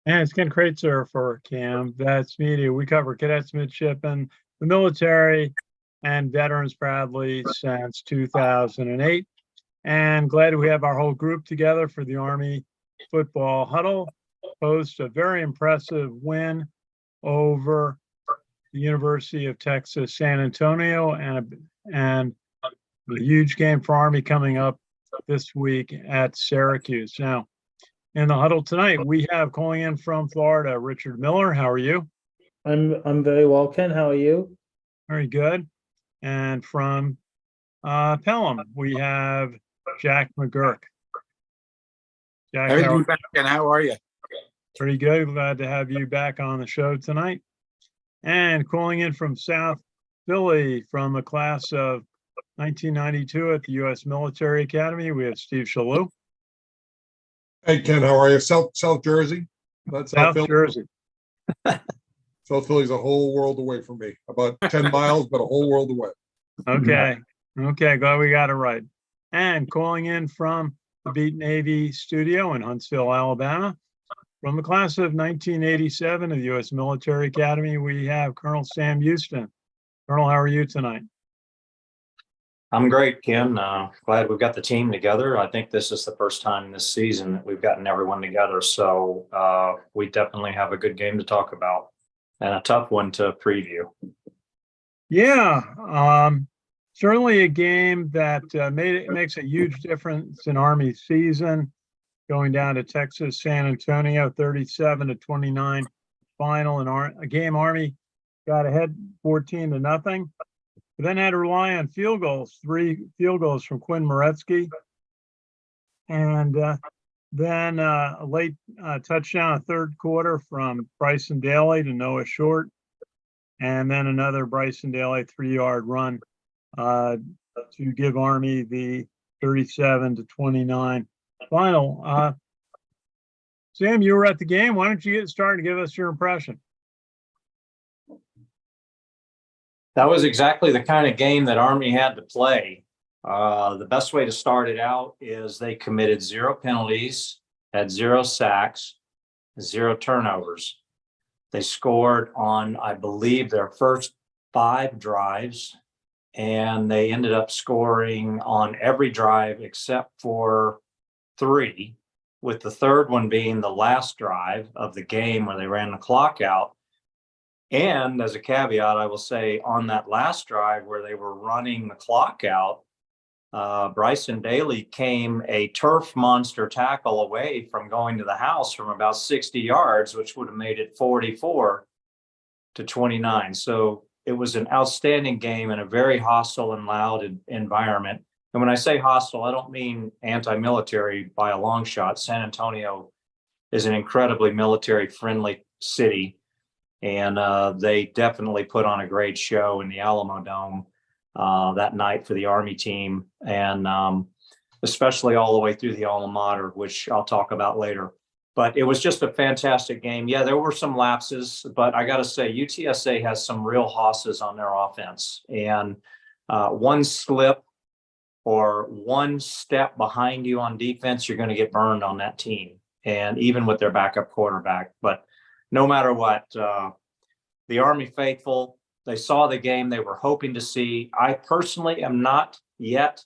And it's Ken Kreitzer for Cam Vets Media. We cover cadets, midshipmen, the military, and veterans proudly since 2008. And glad we have our whole group together for the Army football huddle. Post a very impressive win over the University of Texas San Antonio, and a huge game for Army coming up this week at Syracuse. Now, in the huddle tonight, we have calling in from Florida, Richard Miller. How are you? I'm very well, Ken. How are you? Very good. And from Pelham, we have Jack McGurk. Jack, How are you back, and how are you? pretty good. Glad to have you back on the show tonight. And calling in from South Philly, from the class of 1992 at the U.S. Military Academy, we have Steve Shalou. Hey, Ken, how are you? South Jersey? That's South Jersey. South Philly's a whole world away from me. About 10 miles, but a whole world away. Okay. Okay. Glad we got it right. And calling in from the Beat Navy studio in Huntsville, Alabama, from the class of 1987 of the U.S. Military Academy, we have Colonel Sam Houston. Colonel, how are you tonight? I'm great, Ken. Glad we've got the team together. I think this is the first time this season that we've gotten everyone together. So we definitely have a good game to talk about and a tough one to preview. Yeah, certainly a game that makes a huge difference in Army season, going down to Texas San Antonio, 37-29 final, and a game Army got ahead 14-0. But then had to rely on field goals, 3 field goals from Quinn Moretsky, and then a late touchdown, a third quarter from Bryson Daly to Noah Short, and then another Bryson Daly 3-yard run to give Army the 37-29 final. Sam, you were at the game. Why don't you get started and give us your impression? That was exactly the kind of game that Army had to play. The best way to start it out is they committed 0 penalties, had 0 sacks, 0 turnovers. They scored on, I believe, their first 5 drives, and they ended up scoring on every drive except for 3, with the third one being the last drive of the game where they ran the clock out. And as a caveat, I will say on that last drive where they were running the clock out, Bryson Daly came a turf monster tackle away from going to the house from about 60 yards, which would have made it 44-29. So it was an outstanding game in a very hostile and loud environment. And when I say hostile, I don't mean anti-military by a long shot. San Antonio is an incredibly military-friendly city. And they definitely put on a great show in the Alamo Dome that night for the Army team, and especially all the way through the alma mater, which I'll talk about later. But it was just a fantastic game. Yeah, there were some lapses, but I got to say, UTSA has some real hosses on their offense. And one slip or one step behind you on defense, you're going to get burned on that team. And even with their backup quarterback. But no matter what, the Army faithful, they saw the game they were hoping to see. I personally am not yet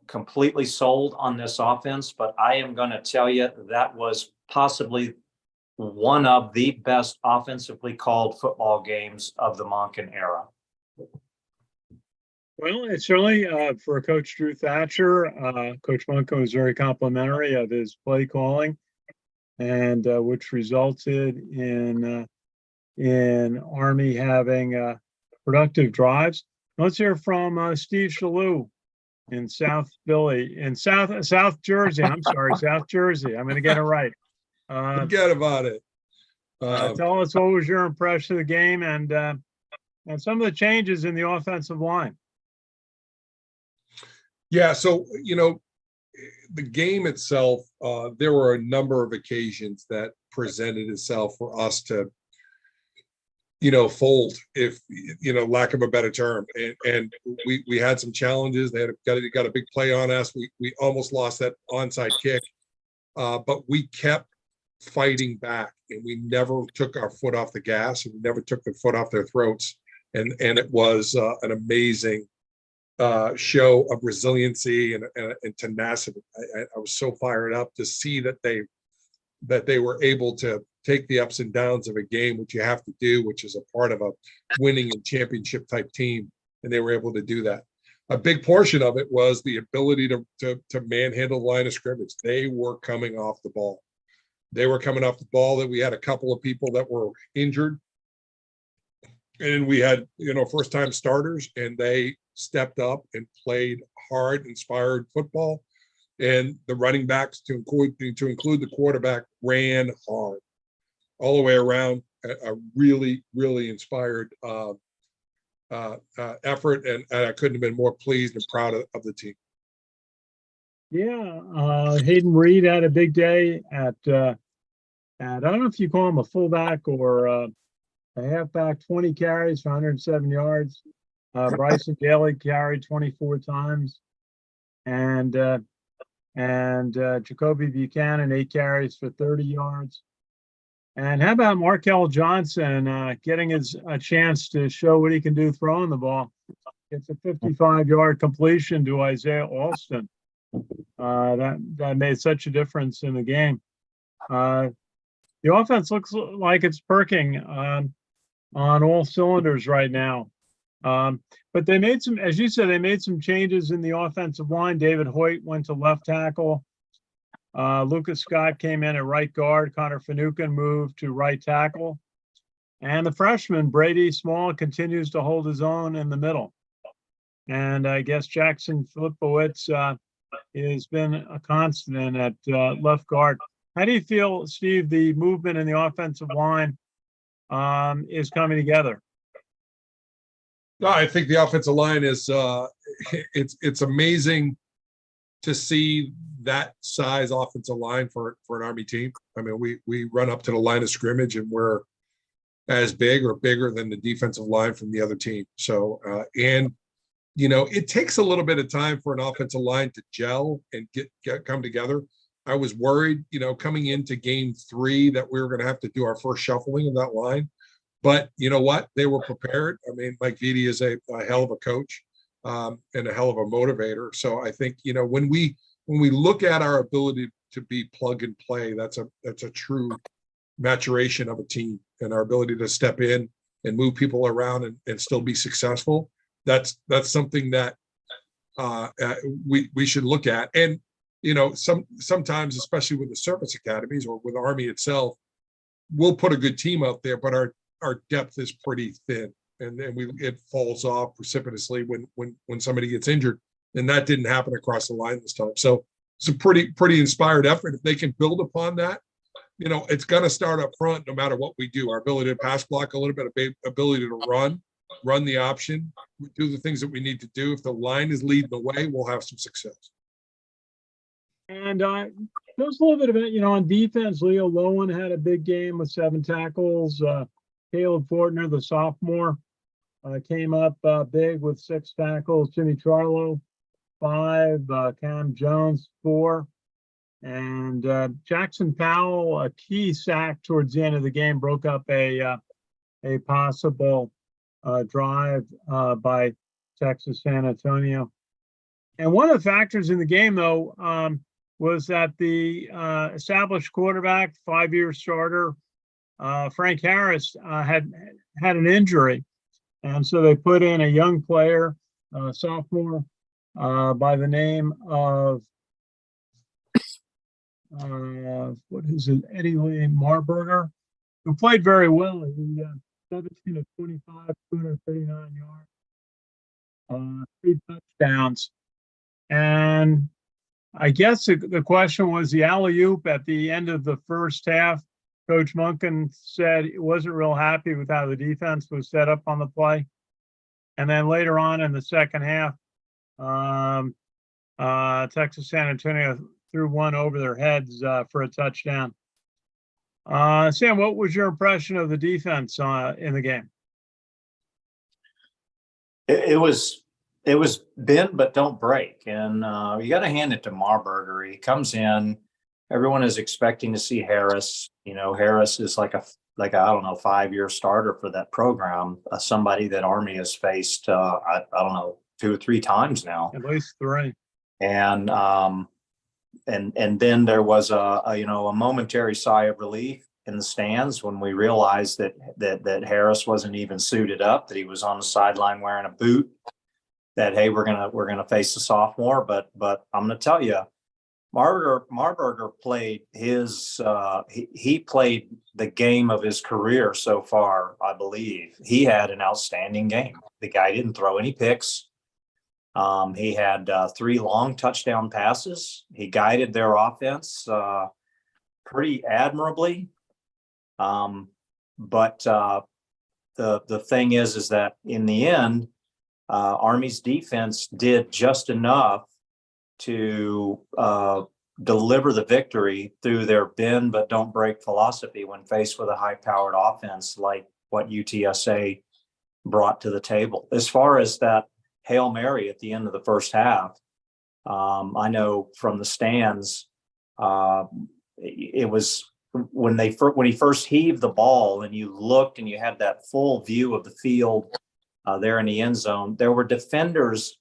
completely sold on this offense, but I am going to tell you that was possibly one of the best offensively called football games of the Monken era. Well, it's certainly for Coach Drew Thatcher. Coach Monken was very complimentary of his play calling, and which resulted in Army having productive drives. Let's hear from Steve Shalou in South Philly, in South Jersey. I'm sorry, South Jersey. I'm going to get it right. Forget about it. Tell us, what was your impression of the game and some of the changes in the offensive line? Yeah, so, the game itself, there were a number of occasions that presented itself for us to, fold, if, lack of a better term. And we had some challenges. They got a big play on us. We almost lost that onside kick, but we kept fighting back, and we never took our foot off the gas, and we never took the foot off their throats. And it was an amazing show of resiliency and tenacity. I was so fired up to see that they were able to take the ups and downs of a game, which you have to do, which is a part of a winning and championship type team, and they were able to do that. A big portion of it was the ability to manhandle the line of scrimmage. They were coming off the ball. They were coming off the ball. That we had a couple of people that were injured, and we had first time starters, and they stepped up and played hard, inspired football. And the running backs, to include the quarterback, ran hard all the way around. A really, really inspired effort, and I couldn't have been more pleased and proud of the team. Yeah, Hayden Reed had a big day at I don't know if you call him a fullback or a halfback. 20 carries for 107 yards. Bryson Daly carried 24 times, and Jacoby Buchanan 8 carries for 30 yards. And how about Markel Johnson getting a chance to show what he can do throwing the ball? It's a 55-yard completion to Isaiah Alston. That made such a difference in the game. The offense looks like it's perking on all cylinders right now. But they made some, as you said, they made some changes in the offensive line. David Hoyt went to left tackle. Lucas Scott came in at right guard. Connor Finucane moved to right tackle. And the freshman, Brady Small, continues to hold his own in the middle. And I guess Jackson Filipowicz has been a constant at left guard. How do you feel, Steve, the movement in the offensive line is coming together? No, I think the offensive line is it's amazing to see that size offensive line for an Army team. I mean, we run up to the line of scrimmage and we're as big or bigger than the defensive line from the other team. So it takes a little bit of time for an offensive line to gel and come together. I was worried, coming into game 3 that we were going to have to do our first shuffling of that line. But you know what? They were prepared. I mean, Mike Vitti is a hell of a coach and a hell of a motivator. So I think, when we look at our ability to be plug and play, that's a true maturation of a team, and our ability to step in and move people around and still be successful. That's something that we should look at. And sometimes, especially with the service academies or with Army itself, we'll put a good team out there, but our depth is pretty thin, and then it falls off precipitously when somebody gets injured. And that didn't happen across the line this time. So it's a pretty inspired effort. If they can build upon that, it's going to start up front no matter what we do. Our ability to pass block a little bit, of ability to run the option, do the things that we need to do. If the line is leading the way, we'll have some success. And just a little bit about, on defense, Leo Lowen had a big game with 7 tackles. Caleb Fortner, the sophomore, came up big with 6 tackles. Jimmy Charlo, 5. Cam Jones, 4. And Jackson Powell, a key sack towards the end of the game, broke up a possible drive by Texas San Antonio. And one of the factors in the game, though, was that the established quarterback, 5-year starter, Frank Harris, had an injury. And so they put in a young player, sophomore, by the name of, Eddie Lee Marburger, who played very well. He 17 of 25, 239 yards, 3 touchdowns. And I guess the question was the alley-oop at the end of the first half. Coach Munkin said he wasn't real happy with how the defense was set up on the play. And then later on in the second half, Texas San Antonio threw one over their heads for a touchdown. Sam, what was your impression of the defense in the game? It was bend but don't break, and you got to hand it to Marburger. He comes in everyone is expecting to see Harris. Harris is like a I don't know, 5-year starter for that program. Somebody that Army has faced, I don't know, 2 or 3 times now. At least 3. And then there was a momentary sigh of relief in the stands when we realized that Harris wasn't even suited up, that he was on the sideline wearing a boot. That, hey, we're gonna face the sophomore, but I'm gonna tell you, Marburger played he played the game of his career so far. I believe he had an outstanding game. The guy didn't throw any picks. He had 3 long touchdown passes. He guided their offense pretty admirably. But the thing is that in the end, Army's defense did just enough to deliver the victory through their bend but don't break philosophy when faced with a high-powered offense like what UTSA brought to the table. As far as that Hail Mary at the end of the first half, I know from the stands, it was when he first heaved the ball and you looked and you had that full view of the field there in the end zone, there were defenders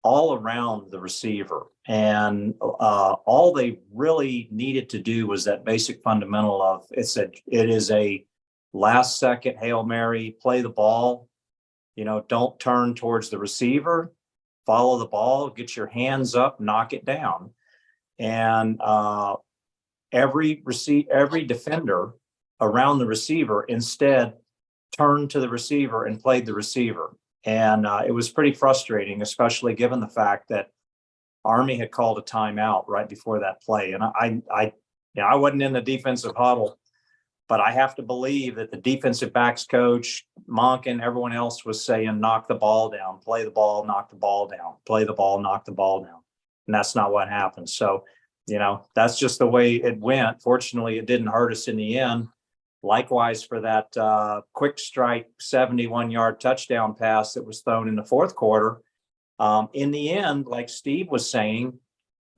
all around the receiver. And all they really needed to do was that basic fundamental of it is a last second Hail Mary, play the ball, don't turn towards the receiver, follow the ball, get your hands up, knock it down. And every defender around the receiver instead turned to the receiver and played the receiver. And it was pretty frustrating, especially given the fact that Army had called a timeout right before that play. And I wasn't in the defensive huddle, but I have to believe that the defensive backs coach, Monk, and everyone else was saying, knock the ball down, play the ball, knock the ball down, play the ball, knock the ball down. And that's not what happened. So, that's just the way it went. Fortunately, it didn't hurt us in the end. Likewise, for that quick strike 71-yard touchdown pass that was thrown in the fourth quarter, in the end, like Steve was saying,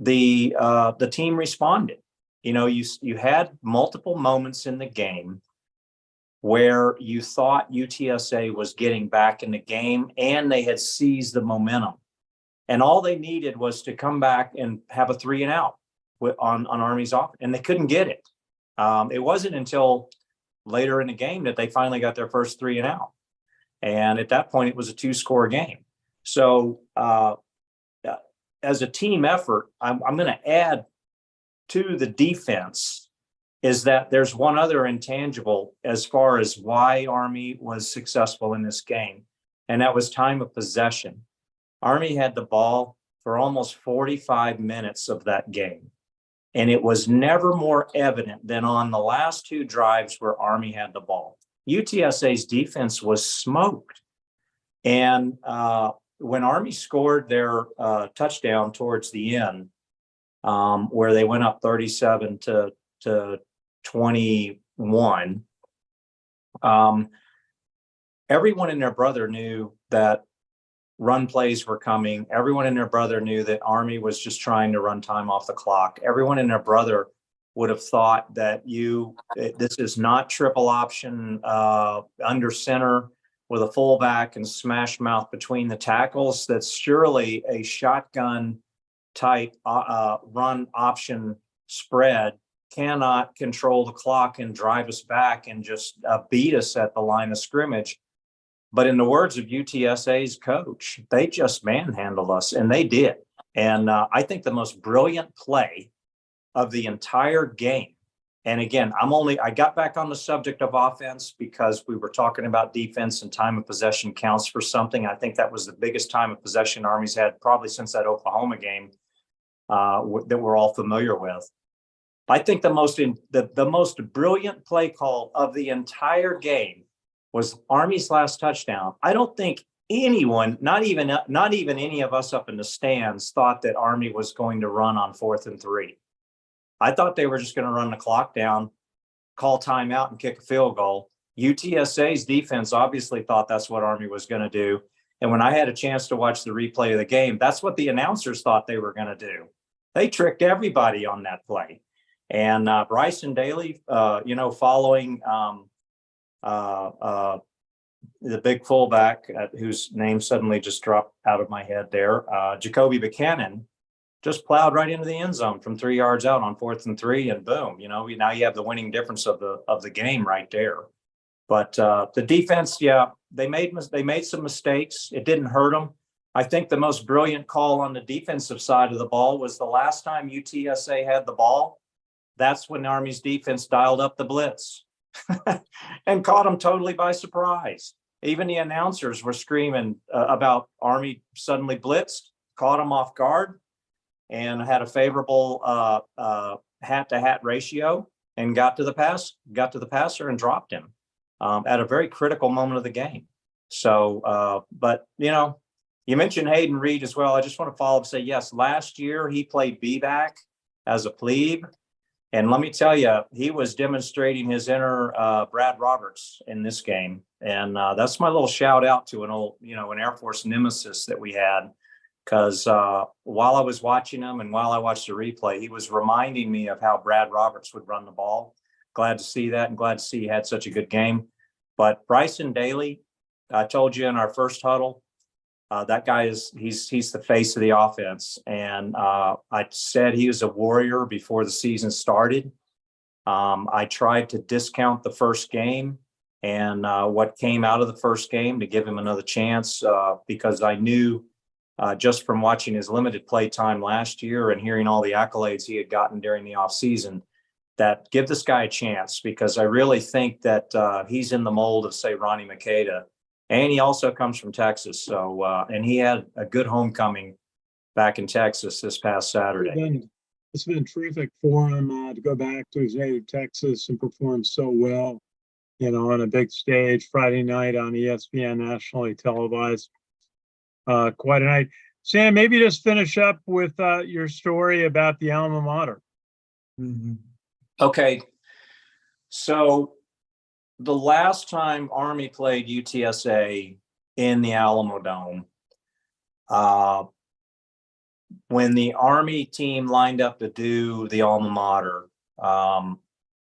the team responded. You had multiple moments in the game where you thought UTSA was getting back in the game and they had seized the momentum. And all they needed was to come back and have a 3-and-out on Army's offense, and they couldn't get it. It wasn't until later in the game that they finally got their first 3-and-out. And at that point, it was a 2-score game. So as a team effort, I'm going to add to the defense is that there's one other intangible as far as why Army was successful in this game, and that was time of possession. Army had the ball for almost 45 minutes of that game. And it was never more evident than on the last 2 drives where Army had the ball. UTSA's defense was smoked. And when Army scored their touchdown towards the end, where they went up 37 to 21, everyone and their brother knew that run plays were coming. Everyone and their brother knew that Army was just trying to run time off the clock. Everyone and their brother would have thought that this is not triple option under center with a fullback and smash mouth between the tackles. That's surely a shotgun type run option spread cannot control the clock and drive us back and just beat us at the line of scrimmage. But in the words of UTSA's coach, they just manhandled us, and they did. And I think the most brilliant play of the entire game. And again, I got back on the subject of offense because we were talking about defense and time of possession counts for something. I think that was the biggest time of possession Army's had probably since that Oklahoma game that we're all familiar with. I think the most brilliant play call of the entire game was Army's last touchdown. I don't think anyone, not even any of us up in the stands, thought that Army was going to run on 4th and 3. I thought they were just going to run the clock down, call timeout, and kick a field goal. UTSA's defense obviously thought that's what Army was going to do. And when I had a chance to watch the replay of the game, that's what the announcers thought they were going to do. They tricked everybody on that play. And Bryson Daly, following the big fullback whose name suddenly just dropped out of my head there, Jacoby Buchanan, just plowed right into the end zone from 3 yards out on 4th and 3, and boom, now you have the winning difference of the game right there. But the defense, they made some mistakes. It didn't hurt them. I think the most brilliant call on the defensive side of the ball was the last time UTSA had the ball. That's when Army's defense dialed up the blitz and caught them totally by surprise. Even the announcers were screaming about Army suddenly blitzed, caught them off guard, and had a favorable hat-to-hat ratio, and got to the passer and dropped him at a very critical moment of the game. So, but you mentioned Hayden Reed as well. I just want to follow up and say, yes, last year he played B-back as a plebe. And let me tell you, he was demonstrating his inner Brad Roberts in this game. And that's my little shout out to an old, an Air Force nemesis that we had. Because while I was watching him and while I watched the replay, he was reminding me of how Brad Roberts would run the ball. Glad to see that, and glad to see he had such a good game. But Bryson Daly, I told you in our first huddle, that guy he's the face of the offense. And I said he was a warrior before the season started. I tried to discount the first game and what came out of the first game to give him another chance because I knew just from watching his limited play time last year and hearing all the accolades he had gotten during the offseason, that give this guy a chance, because I really think that he's in the mold of, say, Ronnie Makeda. And he also comes from Texas. So, and he had a good homecoming back in Texas this past Saturday. It's been terrific for him to go back to his native Texas and perform so well, on a big stage Friday night on ESPN, nationally televised. Quite a night. Sam, maybe just finish up with your story about the alma mater. Mm-hmm. Okay. So the last time Army played UTSA in the Alamo Dome, when the Army team lined up to do the alma mater,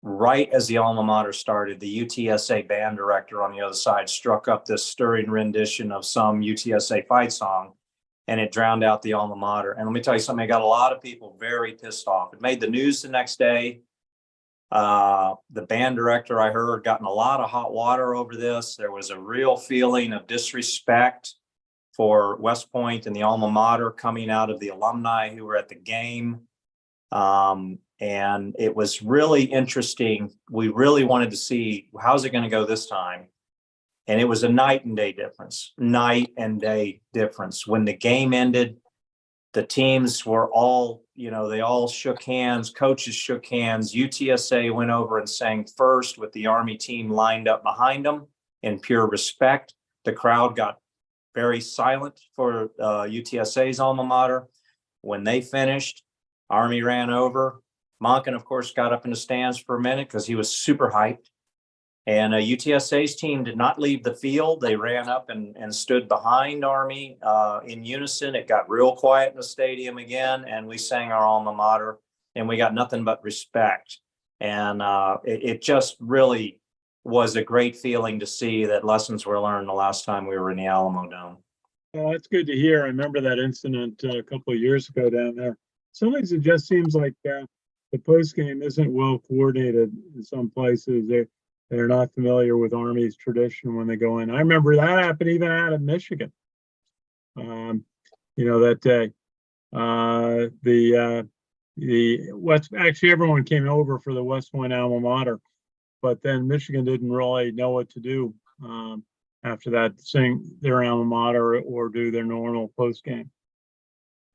right as the alma mater started, the UTSA band director on the other side struck up this stirring rendition of some UTSA fight song, and it drowned out the alma mater. And let me tell you something, it got a lot of people very pissed off. It made the news the next day. The band director, I heard, gotten a lot of hot water over this. There was a real feeling of disrespect for West Point and the alma mater coming out of the alumni who were at the game. And it was really interesting. We really wanted to see, how's it going to go this time? And it was a night and day difference. When the game ended, the teams were all, they all shook hands. Coaches shook hands. UTSA went over and sang first with the Army team lined up behind them in pure respect. The crowd got very silent for UTSA's alma mater. When they finished, Army ran over. Monken, of course, got up in the stands for a minute because he was super hyped. And UTSA's team did not leave the field. They ran up and stood behind Army in unison. It got real quiet in the stadium again, and we sang our alma mater, and we got nothing but respect. And it just really was a great feeling to see that lessons were learned the last time we were in the Alamo Dome. Well, that's good to hear. I remember that incident a couple of years ago down there. Sometimes it just seems like the post game isn't well coordinated in some places. They're not familiar with Army's tradition when they go in. I remember that happened even out of Michigan. That day, the West, actually everyone came over for the West Point alma mater, but then Michigan didn't really know what to do after that, sing their alma mater or do their normal post game.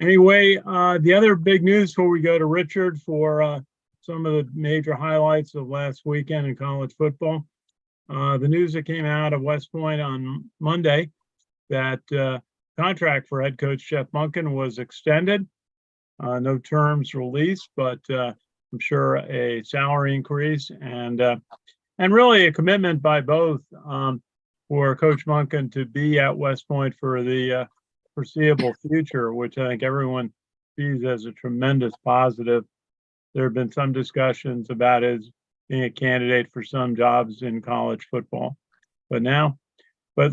Anyway, the other big news before we go to Richard for some of the major highlights of last weekend in college football. The news that came out of West Point on Monday that contract for head coach Jeff Monken was extended. No terms released, but I'm sure a salary increase and really a commitment by both for Coach Monken to be at West Point for the foreseeable future, which I think everyone sees as a tremendous positive. there have been some discussions about his being a candidate for some jobs in college football. But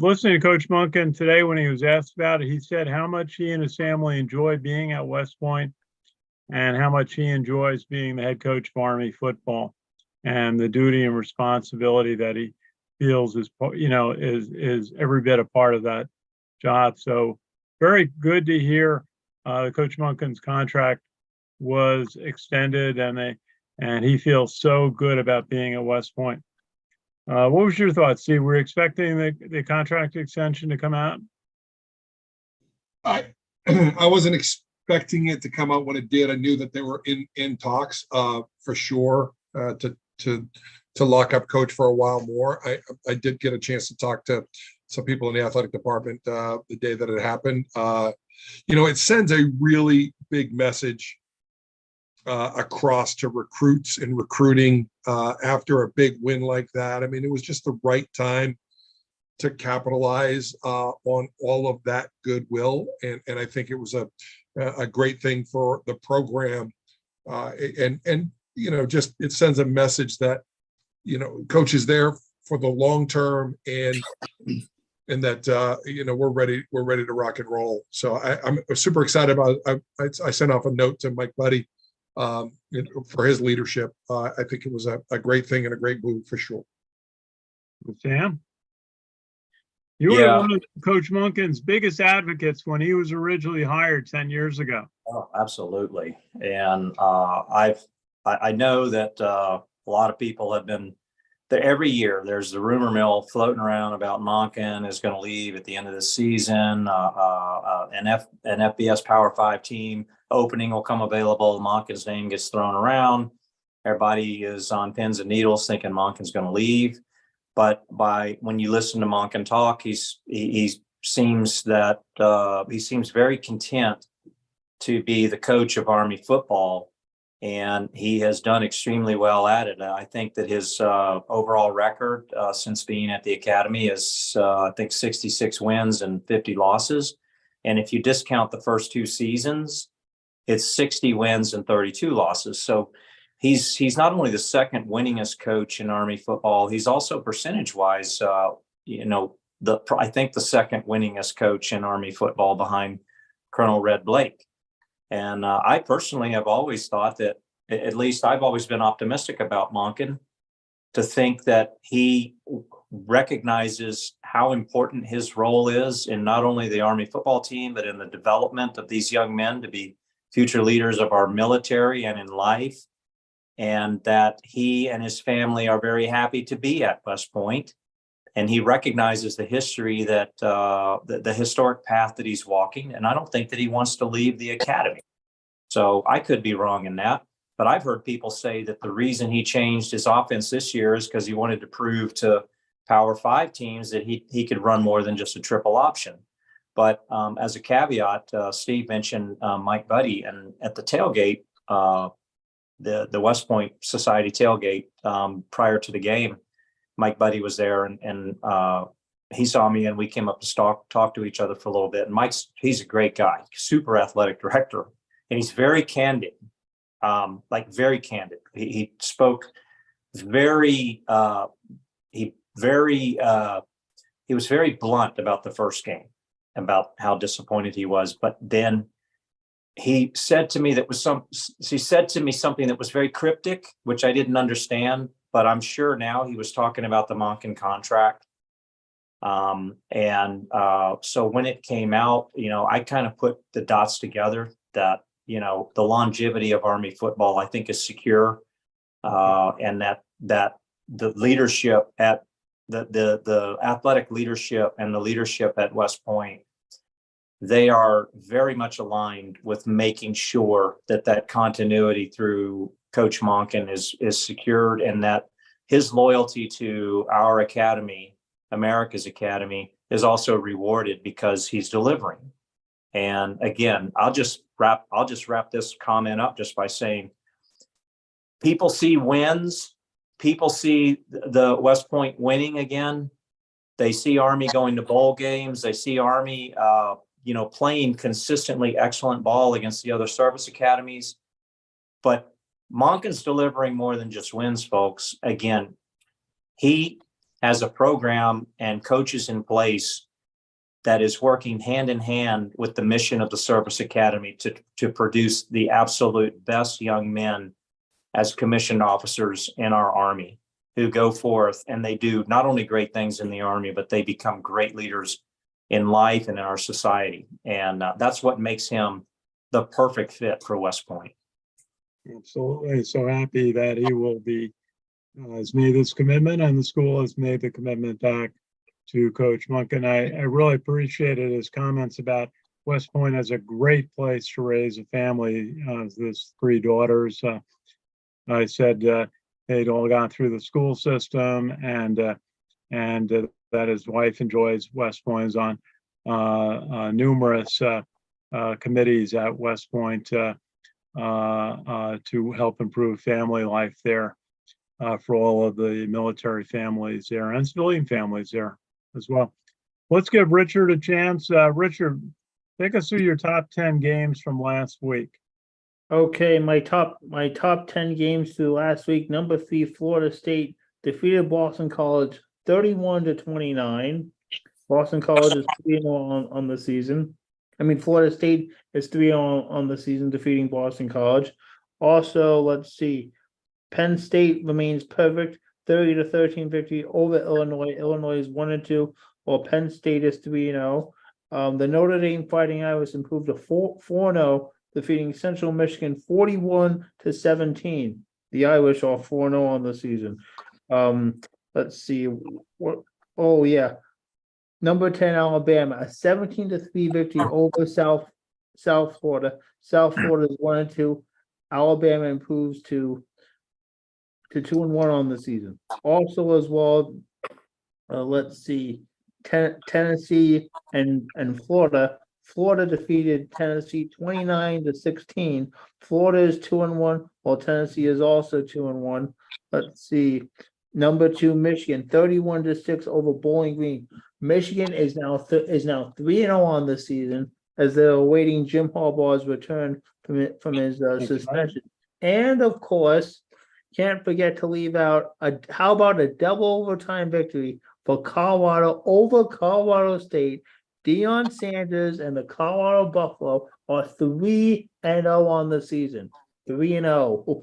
listening to Coach Monken today, when he was asked about it, he said how much he and his family enjoy being at West Point and how much he enjoys being the head coach of Army football and the duty and responsibility that he feels is, is every bit a part of that job. So very good to hear Coach Monken's contract was extended and he feels so good about being at West Point. What was your thoughts, Steve? We're expecting the contract extension to come out? I I wasn't expecting it to come out when it did. I knew that they were in talks for sure to lock up Coach for a while more. I did get a chance to talk to some people in the athletic department the day that it happened. It sends a really big message across to recruits and recruiting after a big win like that. I mean, it was just the right time to capitalize on all of that goodwill, and I think it was a great thing for the program, and just it sends a message that Coach is there for the long term, and that we're ready to rock and roll. So I'm super excited about it. I sent off a note to Mike Buddy for his leadership. I think it was a great thing and a great move for sure. Sam? You were one of Coach Monken's biggest advocates when he was originally hired 10 years ago. Oh, absolutely. And I know that a lot of people have been there every year. There's the rumor mill floating around about Monken is going to leave at the end of the season. An FBS Power 5 team opening will come available. Monken's name gets thrown around. Everybody is on pins and needles thinking Monken's going to leave. But when you listen to Monken talk, he seems very content to be the coach of Army football, and he has done extremely well at it. I think that his overall record since being at the academy is I think 66 wins and 50 losses, and if you discount the first two seasons, it's 60 wins and 32 losses. So he's not only the second winningest coach in Army football, he's also percentage-wise, I think the second winningest coach in Army football behind Colonel Red Blake. And I personally have always thought that, at least I've always been optimistic about Monken, to think that he recognizes how important his role is in not only the Army football team, but in the development of these young men to be future leaders of our military and in life. And that he and his family are very happy to be at West Point. And he recognizes the history that the historic path that he's walking. And I don't think that he wants to leave the academy. So I could be wrong in that. But I've heard people say that the reason he changed his offense this year is because he wanted to prove to Power 5 teams that he could run more than just a triple option. But as a caveat, Steve mentioned Mike Buddy, and at the tailgate, the West Point Society tailgate prior to the game, Mike Buddy was there, and he saw me, and we came up to talk to each other for a little bit. And he's a great guy, super athletic director, and he's very candid, very candid. He spoke very, he was very blunt about the first game, about how disappointed he was. But then he said to me something that was very cryptic, which I didn't understand, but I'm sure now he was talking about the Monken contract. So when it came out, I kind of put the dots together that, the longevity of Army football, I think, is secure, and that the leadership at the athletic leadership and the leadership at West Point, they are very much aligned with making sure that continuity through Coach Monken is secured, and that his loyalty to our academy, America's academy, is also rewarded because he's delivering. And again, I'll just wrap this comment up just by saying, people see wins, people see the West Point winning again. They see Army going to bowl games. They see Army, playing consistently excellent ball against the other service academies. But Monken's delivering more than just wins, folks. Again, he has a program and coaches in place that is working hand in hand with the mission of the Service Academy to produce the absolute best young men as commissioned officers in our Army, who go forth and they do not only great things in the Army, but they become great leaders in life and in our society. And that's what makes him the perfect fit for West Point. Absolutely. So happy that he will be, has made this commitment, and the school has made the commitment back to Coach Monken. I really appreciated his comments about West Point as a great place to raise a family. His 3 daughters, I said they'd all gone through the school system, and that his wife enjoys West Point, is on numerous committees at West Point to help improve family life there for all of the military families there and civilian families there as well. Let's give Richard a chance. Richard, take us through your top 10 games from last week. Okay, my top 10 games through last week. Number 3, Florida State defeated Boston College 31-29. Boston College is 3-0 on the season. I mean, Florida State is 3-0 on the season, defeating Boston College. Also, let's see, Penn State remains perfect, 30-13 victory over Illinois. Illinois is 1-2, while Penn State is 3-0. The Notre Dame Fighting Irish improved to 4-0, defeating Central Michigan 41-17. The Irish are 4-0 on the season. Let's see what. Oh yeah, number 10 Alabama, a 17-3 victory over South Florida. South Florida is 1-2. Alabama improves to 2-1 on the season. Also as well, let's see, Tennessee and Florida. Florida defeated Tennessee 29-16. Florida is 2-1, while Tennessee is also 2-1. Let's see. Number 2, Michigan, 31-6 over Bowling Green. Michigan is now 3-0 on the season, as they're awaiting Jim Harbaugh's return from his suspension. And of course, can't forget to leave out how about a double overtime victory for Colorado over Colorado State. Deion Sanders and the Colorado Buffalo are 3-0 on the season. 3-0.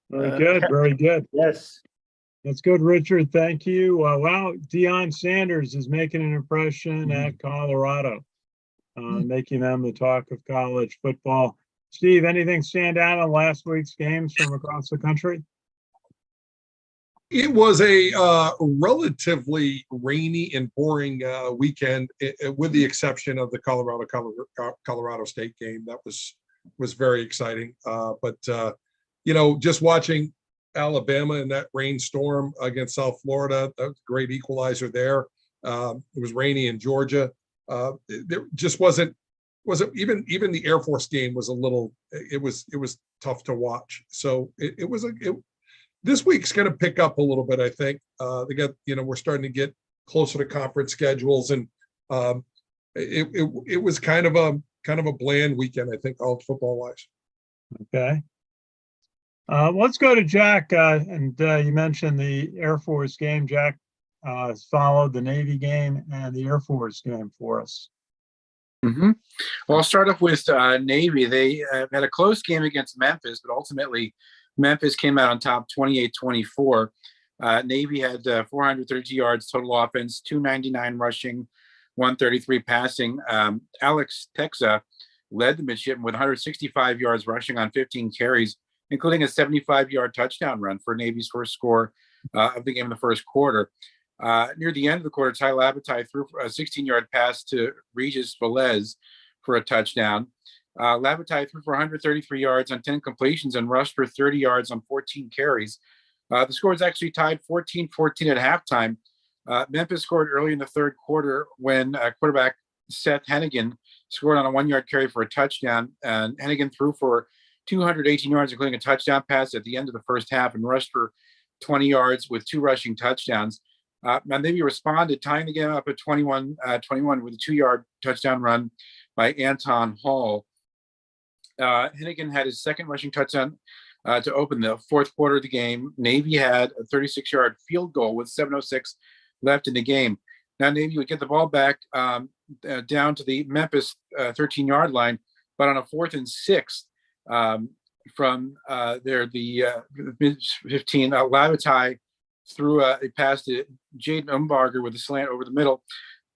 Very good. Very good. Yes. That's good, Richard. Thank you. Wow, Deion Sanders is making an impression at Colorado, making them the talk of college football. Steve, anything stand out on last week's games from across the country? It was a relatively rainy and boring weekend, with the exception of the Colorado State game. That was very exciting. But just watching Alabama in that rainstorm against South Florida, that was a great equalizer there. It was rainy in Georgia. There just wasn't even the Air Force game was a little. It was tough to watch. So this week's going to pick up a little bit. I think they got we're starting to get closer to conference schedules, and it was kind of a bland weekend, I think, college football wise. Okay. Let's go to Jack. And you mentioned the Air Force game. Jack followed the Navy game and the Air Force game for us. Mm-hmm. Well, I'll start off with Navy. They had a close game against Memphis, but ultimately Memphis came out on top 28-24. Navy had 432 yards total offense, 299 rushing, 133 passing. Alex Texa led the midshipman with 165 yards rushing on 15 carries, including a 75-yard touchdown run for Navy's first score of the game in the first quarter. Near the end of the quarter, Ty Labatai threw a 16-yard pass to Regis Velez for a touchdown. Labatai threw for 133 yards on 10 completions and rushed for 30 yards on 14 carries. The score is actually tied 14-14 at halftime. Memphis scored early in the third quarter when quarterback Seth Hennigan scored on a 1-yard carry for a touchdown. And Hennigan threw for 218 yards, including a touchdown pass at the end of the first half, and rushed for 20 yards with 2 rushing touchdowns. And Navy responded, tying the game up at 21 with a 2-yard touchdown run by Anton Hall. Hennigan had his second rushing touchdown to open the fourth quarter of the game. Navy had a 36-yard field goal with 7:06 left in the game. Now Navy would get the ball back down to the Memphis 13-yard line, but on a 4th and 6 from there, the 15, Lavatai threw a pass to Jaden Umbarger with a slant over the middle,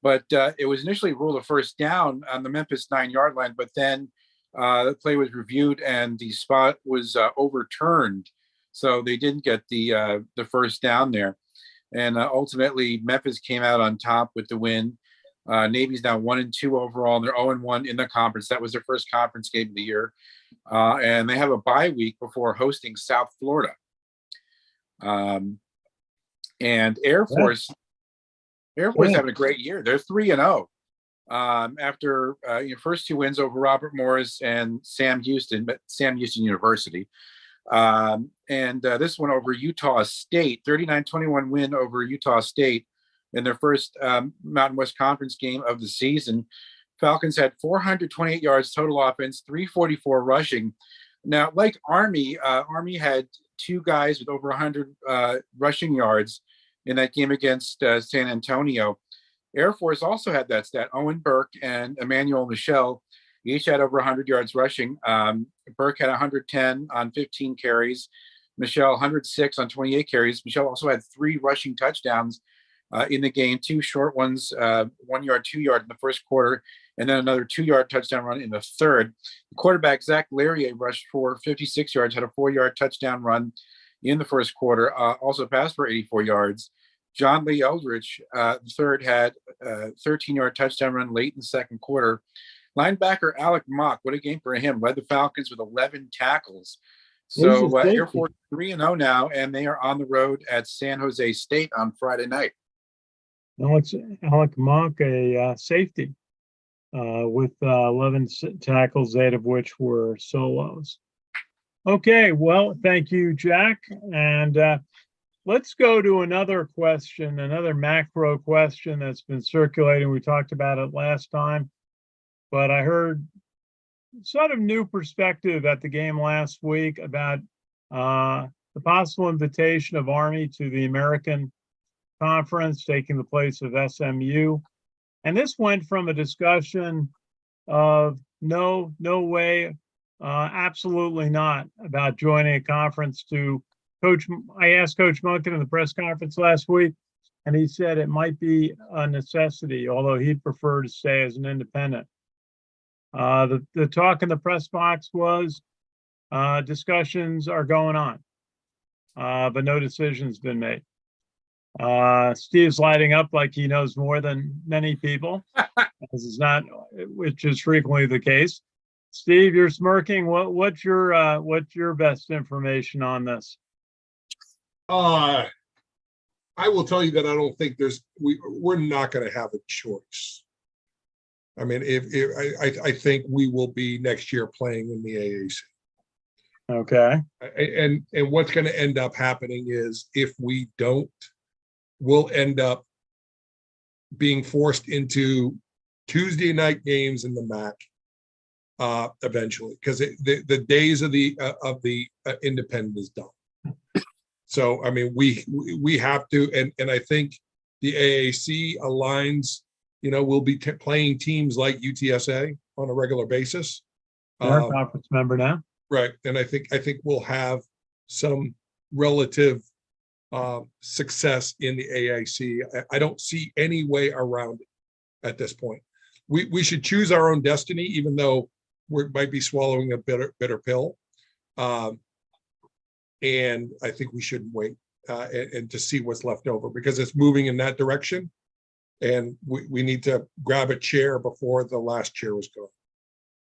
but it was initially ruled a first down on the Memphis 9-yard line, but then the play was reviewed and the spot was overturned, so they didn't get the first down there. And ultimately, Memphis came out on top with the win. Navy's now 1-2 overall, and they're 0-1 in the conference. That was their first conference game of the year, and they have a bye week before hosting South Florida. And Air Force having a great year. They're 3-0 after your first 2 wins over Robert Morris and Sam Houston University. And this one over Utah State, 39-21 win over Utah State in their first Mountain West Conference game of the season. Falcons had 428 yards total offense, 344 rushing. Now, like Army, Army had 2 guys with over 100 rushing yards in that game against San Antonio. Air Force also had that stat. Owen Burke and Emmanuel Michel each had over 100 yards rushing. Burke had 110 on 15 carries. Michel 106 on 28 carries. Michel also had 3 rushing touchdowns in the game, 2 short ones, 1 yard, 2 yard in the first quarter, and then another 2-yard touchdown run in the third. The quarterback, Zach Larrier, rushed for 56 yards, had a 4-yard touchdown run in the first quarter, also passed for 84 yards. John Lee Eldridge, the third, had a 13-yard touchdown run late in the second quarter. Linebacker Alec Mock, what a game for him, led the Falcons with 11 tackles. So Air Force 3-0 now, and they are on the road at San Jose State on Friday night. Alec Mock, a safety with 11 tackles, 8 of which were solos. Okay, well, thank you, Jack. And let's go to another question, another macro question that's been circulating. We talked about it last time, but I heard sort of new perspective at the game last week about the possible invitation of Army to the American Conference, taking the place of SMU. And this went from a discussion of no way, absolutely not, about joining a conference to I asked Coach Munkin in the press conference last week, and he said it might be a necessity, although he'd prefer to stay as an independent. The talk in the press box was discussions are going on, but no decision's been made. Steve's lighting up like he knows more than many people, which is frequently the case. Steve, you're smirking. What's your best information on this? I will tell you that I don't think we're not going to have a choice. I mean, I think we will be next year playing in the AAC. Okay. And what's going to end up happening is if we don't, we'll end up being forced into Tuesday night games in the MAC eventually, because the days of the independent is done. So, I mean, we have to, and I think the AAC aligns, we'll be playing teams like UTSA on a regular basis. They're a conference member now. Right. And I think we'll have some relative success in the AAC. I don't see any way around it at this point. We should choose our own destiny, even though we might be swallowing a bitter pill. And I think we shouldn't wait and to see what's left over, because it's moving in that direction. And we need to grab a chair before the last chair is gone.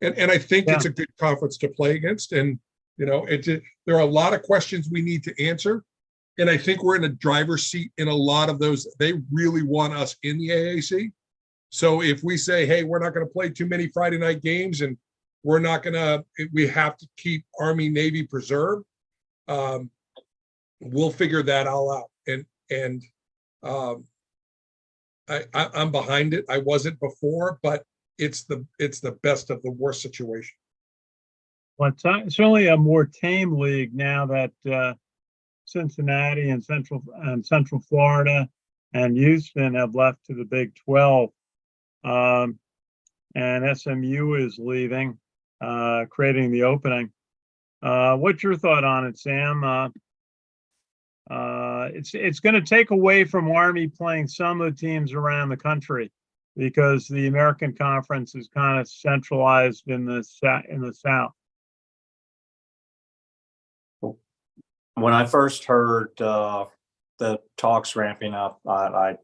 And I think it's a good conference to play against. And, there are a lot of questions we need to answer. And I think we're in a driver's seat in a lot of those. They really want us in the AAC. So if we say, hey, we're not going to play too many Friday night games, and we have to keep Army Navy preserved, we'll figure that all out. And I'm behind it. I wasn't before, but it's the best of the worst situation. Well, it's certainly a more tame league now that Cincinnati and Central Florida and Houston have left to the Big 12. And SMU is leaving, creating the opening. What's your thought on it, Sam? It's going to take away from Army playing some of the teams around the country because the American Conference is kind of centralized in the South. When I first heard the talks ramping up, I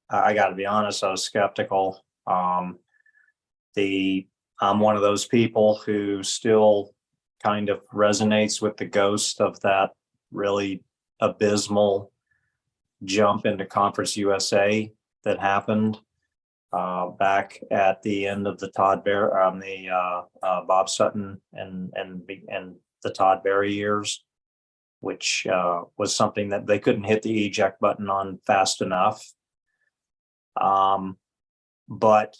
got to be honest, I was skeptical. I'm one of those people who still kind of resonates with the ghost of that really abysmal jump into Conference USA that happened back at the end of the Bob Sutton and the Todd Berry years, which was something that they couldn't hit the eject button on fast enough. But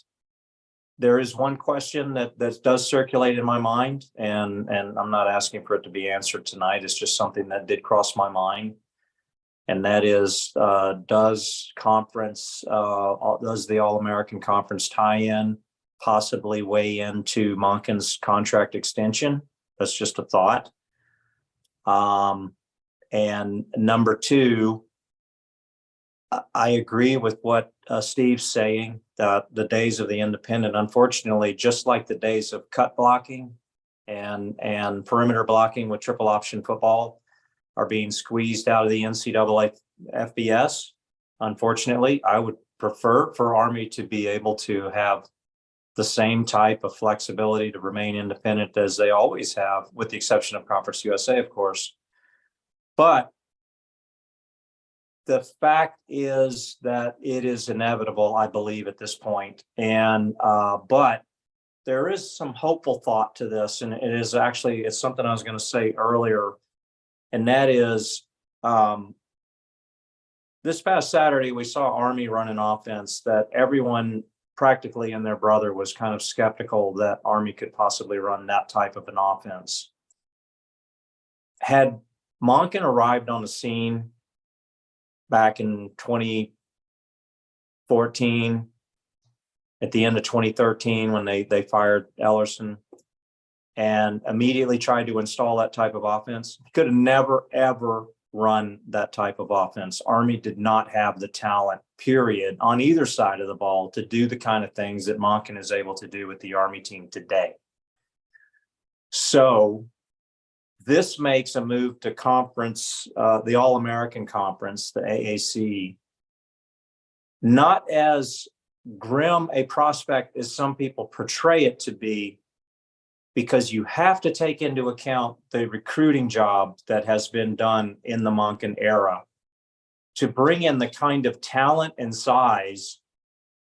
there is one question that does circulate in my mind, and I'm not asking for it to be answered tonight. It's just something that did cross my mind. And that is, does the All-American Conference tie-in possibly weigh into Monken's contract extension? That's just a thought. And number two, I agree with what Steve's saying, that the days of the independent, unfortunately, just like the days of cut blocking and perimeter blocking with triple option football, are being squeezed out of the NCAA FBS. Unfortunately, I would prefer for Army to be able to have the same type of flexibility to remain independent as they always have, with the exception of Conference USA, of course. But the fact is that it is inevitable, I believe, at this point. And but there is some hopeful thought to this, and it's something I was going to say earlier, and that is this past Saturday we saw Army run an offense that everyone practically and their brother was kind of skeptical that Army could possibly run that type of an offense. Had Monken arrived on the scene back in 2014, at the end of 2013, when they fired Ellerson and immediately tried to install that type of offense, he could have never, ever run that type of offense. Army did not have the talent, period, on either side of the ball to do the kind of things that Monken is able to do with the Army team today. So this makes a move to conference, the All-American Conference, the AAC, not as grim a prospect as some people portray it to be, because you have to take into account the recruiting job that has been done in the Monken era to bring in the kind of talent and size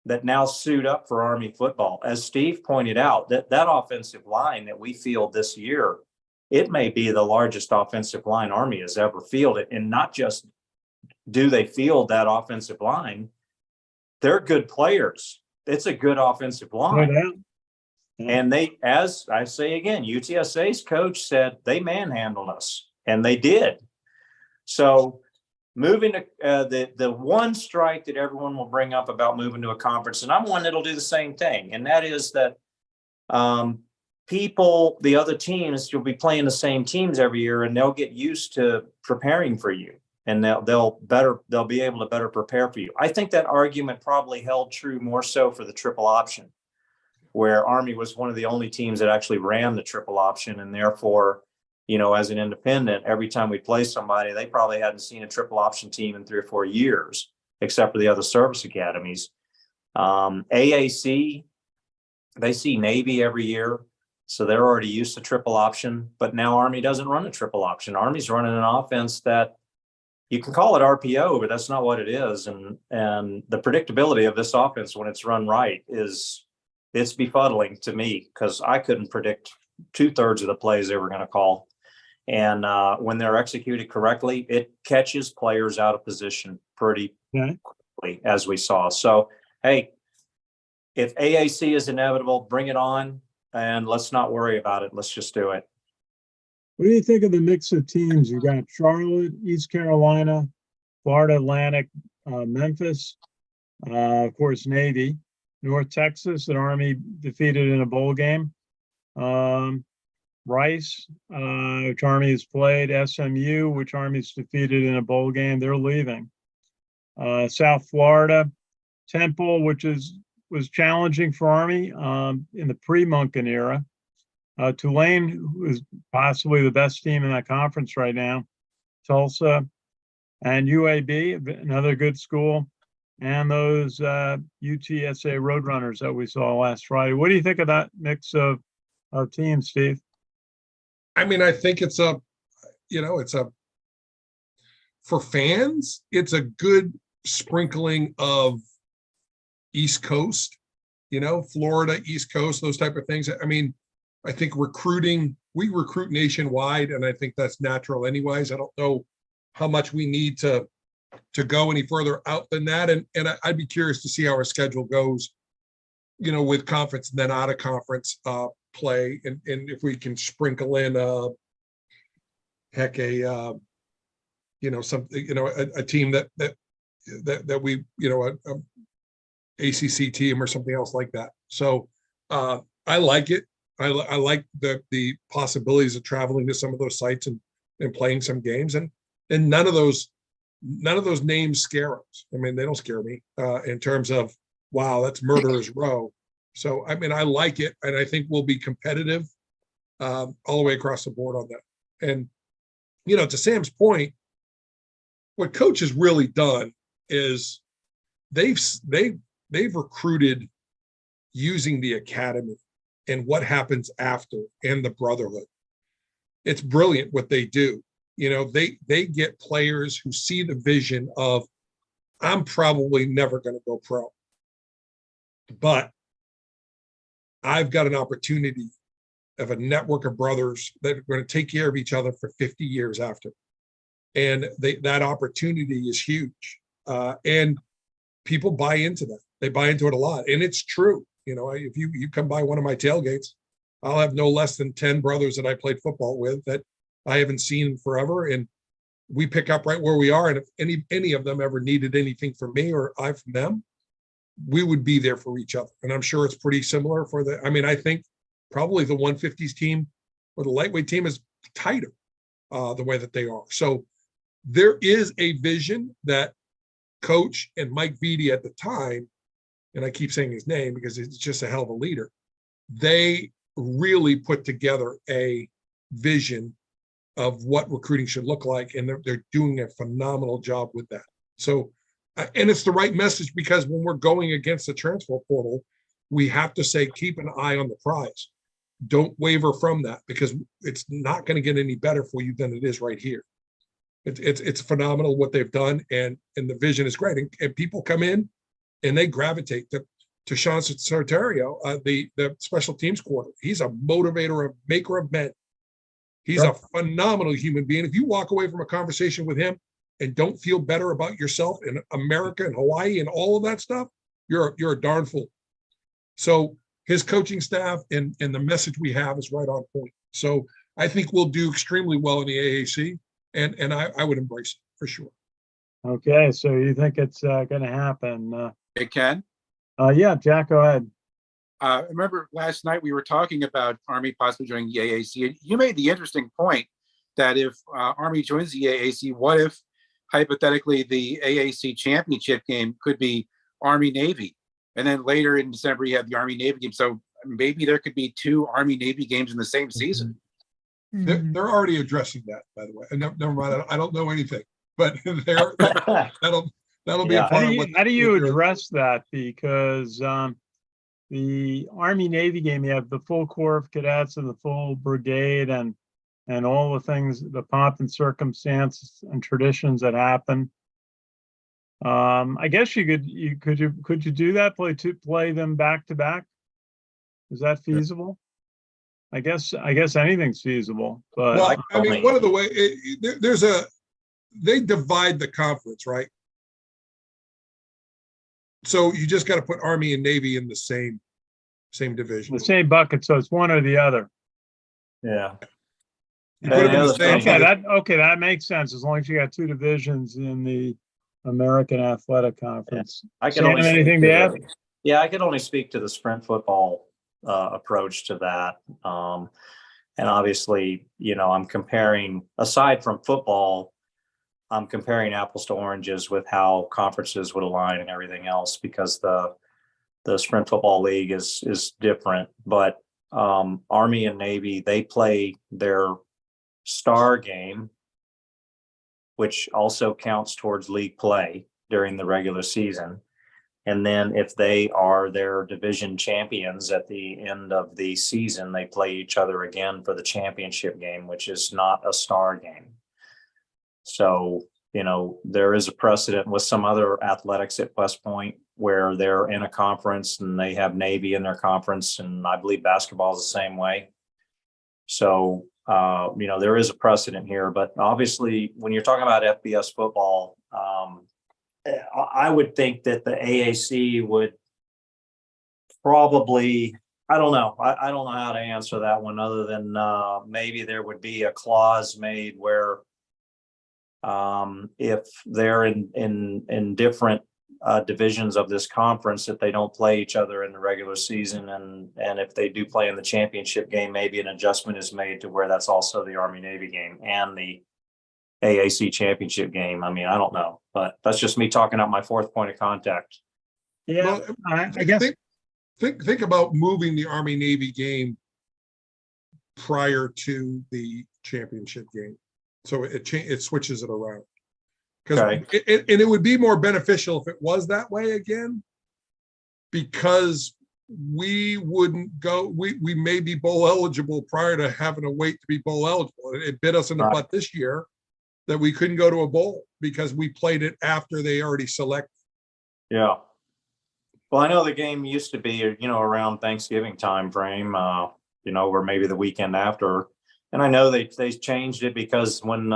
that now suit up for Army football. As Steve pointed out, that offensive line that we field this year, it may be the largest offensive line Army has ever fielded. And not just do they field that offensive line, they're good players. It's a good offensive line. Yeah. And they, as I say again, UTSA's coach said they manhandled us, and they did. So moving to the one strike that everyone will bring up about moving to a conference, and I'm one that'll do the same thing, and that is that people, the other teams, you'll be playing the same teams every year, and they'll get used to preparing for you, and they'll be able to better prepare for you. I think that argument probably held true more so for the triple option, where Army was one of the only teams that actually ran the triple option, and therefore, as an independent, every time we play somebody, they probably hadn't seen a triple option team in 3 or 4 years, except for the other service academies. AAC, they see Navy every year, so they're already used to triple option, but now Army doesn't run a triple option. Army's running an offense that you can call it RPO, but that's not what it is. And the predictability of this offense when it's run right it's befuddling to me, because I couldn't predict 2/3 of the plays they were going to call. And when they're executed correctly, it catches players out of position pretty quickly, as we saw. So, hey, if AAC is inevitable, bring it on, and let's not worry about it. Let's just do it. What do you think of the mix of teams? You got Charlotte, East Carolina, Florida Atlantic, Memphis, of course, Navy, North Texas, that Army defeated in a bowl game. Rice, which Army has played, SMU, which Army's defeated in a bowl game. They're leaving. South Florida, Temple, which was challenging for Army in the pre-Munkin era. Tulane, who is possibly the best team in that conference right now. Tulsa and UAB, another good school. And those UTSA Roadrunners that we saw last Friday. What do you think of that mix of teams, Steve? I mean, I think for fans, it's a good sprinkling of East Coast, Florida, East Coast, those type of things. I mean, I think we recruit nationwide, and I think that's natural anyways. I don't know how much we need to go any further out than that. And I'd be curious to see how our schedule goes, with conference and then out of conference play. And if we can sprinkle in a team that we, ACC team or something else like that. So I like it. I like the possibilities of traveling to some of those sites and playing some games, and none of those names scare us. I mean, they don't scare me in terms of, wow, that's murderer's row. So, I mean, I like it, and I think we'll be competitive all the way across the board on that. And, to Sam's point, what coach has really done is they've recruited using the academy and what happens after and the brotherhood. It's brilliant what they do. They get players who see the vision of, I'm probably never going to go pro, but I've got an opportunity of a network of brothers that are going to take care of each other for 50 years after. And that opportunity is huge. And people buy into that. They buy into it a lot. And it's true. If you come by one of my tailgates, I'll have no less than 10 brothers that I played football with that I haven't seen forever. And we pick up right where we are. And if any of them ever needed anything from me or I from them, we would be there for each other. And I'm sure it's pretty similar I think probably the 150s team or the lightweight team is tighter the way that they are. So there is a vision that Coach and Mike Vitti at the time, and I keep saying his name because he's just a hell of a leader, they really put together a vision of what recruiting should look like, and they're doing a phenomenal job with that. So, and it's the right message, because when we're going against the transfer portal, we have to say, keep an eye on the prize. Don't waver from that, because it's not going to get any better for you than it is right here. It's phenomenal what they've done, and the vision is great. And people come in and they gravitate to Sean Sartario, the special teams coordinator. He's a motivator, a maker of men. He's a phenomenal human being. If you walk away from a conversation with him and don't feel better about yourself in America and Hawaii and all of that stuff, you're a darn fool. So his coaching staff and the message we have is right on point. So I think we'll do extremely well in the AAC, and I would embrace it for sure. Okay, so you think it's going to happen? Hey, Ken? Yeah, Jack, go ahead. I remember last night we were talking about Army possibly joining the AAC, and you made the interesting point that if Army joins the AAC, what if hypothetically the AAC championship game could be Army-Navy, and then later in December you have the Army-Navy game. So maybe there could be 2 Army-Navy games in the same season. They're already addressing that, by the way. And never mind, I don't know anything, but that'll be a part of what. How do you address that? Because the Army-Navy game, you have the full Corps of Cadets and the full brigade and all the things, the pomp and circumstance and traditions that happen. I guess could you do that? Play them back to back? Is that feasible? I guess anything's feasible, but well, I mean, one of the way they divide the conference, right? So you just got to put Army and Navy in the same division, the same bucket. So it's one or the other. Yeah. You put them in the other same. thing- Okay, that makes sense, as long as you got two divisions in the American Athletic Conference. I can Sam, only speak anything to to add? Yeah, I can only speak to the sprint football approach to that. And obviously, I'm comparing, aside from football, I'm comparing apples to oranges with how conferences would align and everything else, because the sprint football league is different. But Army and Navy, they play their star game, which also counts towards league play during the regular season. And then if they are their division champions at the end of the season, they play each other again for the championship game, which is not a star game. So, there is a precedent with some other athletics at West Point where they're in a conference and they have Navy in their conference. And I believe basketball is the same way. So, there is a precedent here, but obviously when you're talking about FBS football, I would think that the AAC would probably, I don't know. I don't know how to answer that one, other than maybe there would be a clause made where if they're in different divisions of this conference, that they don't play each other in the regular season, and if they do play in the championship game, maybe an adjustment is made to where that's also the Army Navy game and the AAC championship game. I mean, I don't know, but that's just me talking out my fourth point of contact. Yeah, Well, I guess. Think about moving the Army Navy game prior to the championship game, so it switches it around. Because Okay. it would be more beneficial if it was that way again, because we wouldn't go. We may be bowl eligible prior to having to wait to be bowl eligible. It bit us in the Right. butt this year that we couldn't go to a bowl because we played it after they already selected. Yeah. Well, I know the game used to be, around Thanksgiving time frame, or maybe the weekend after. And I know they changed it because when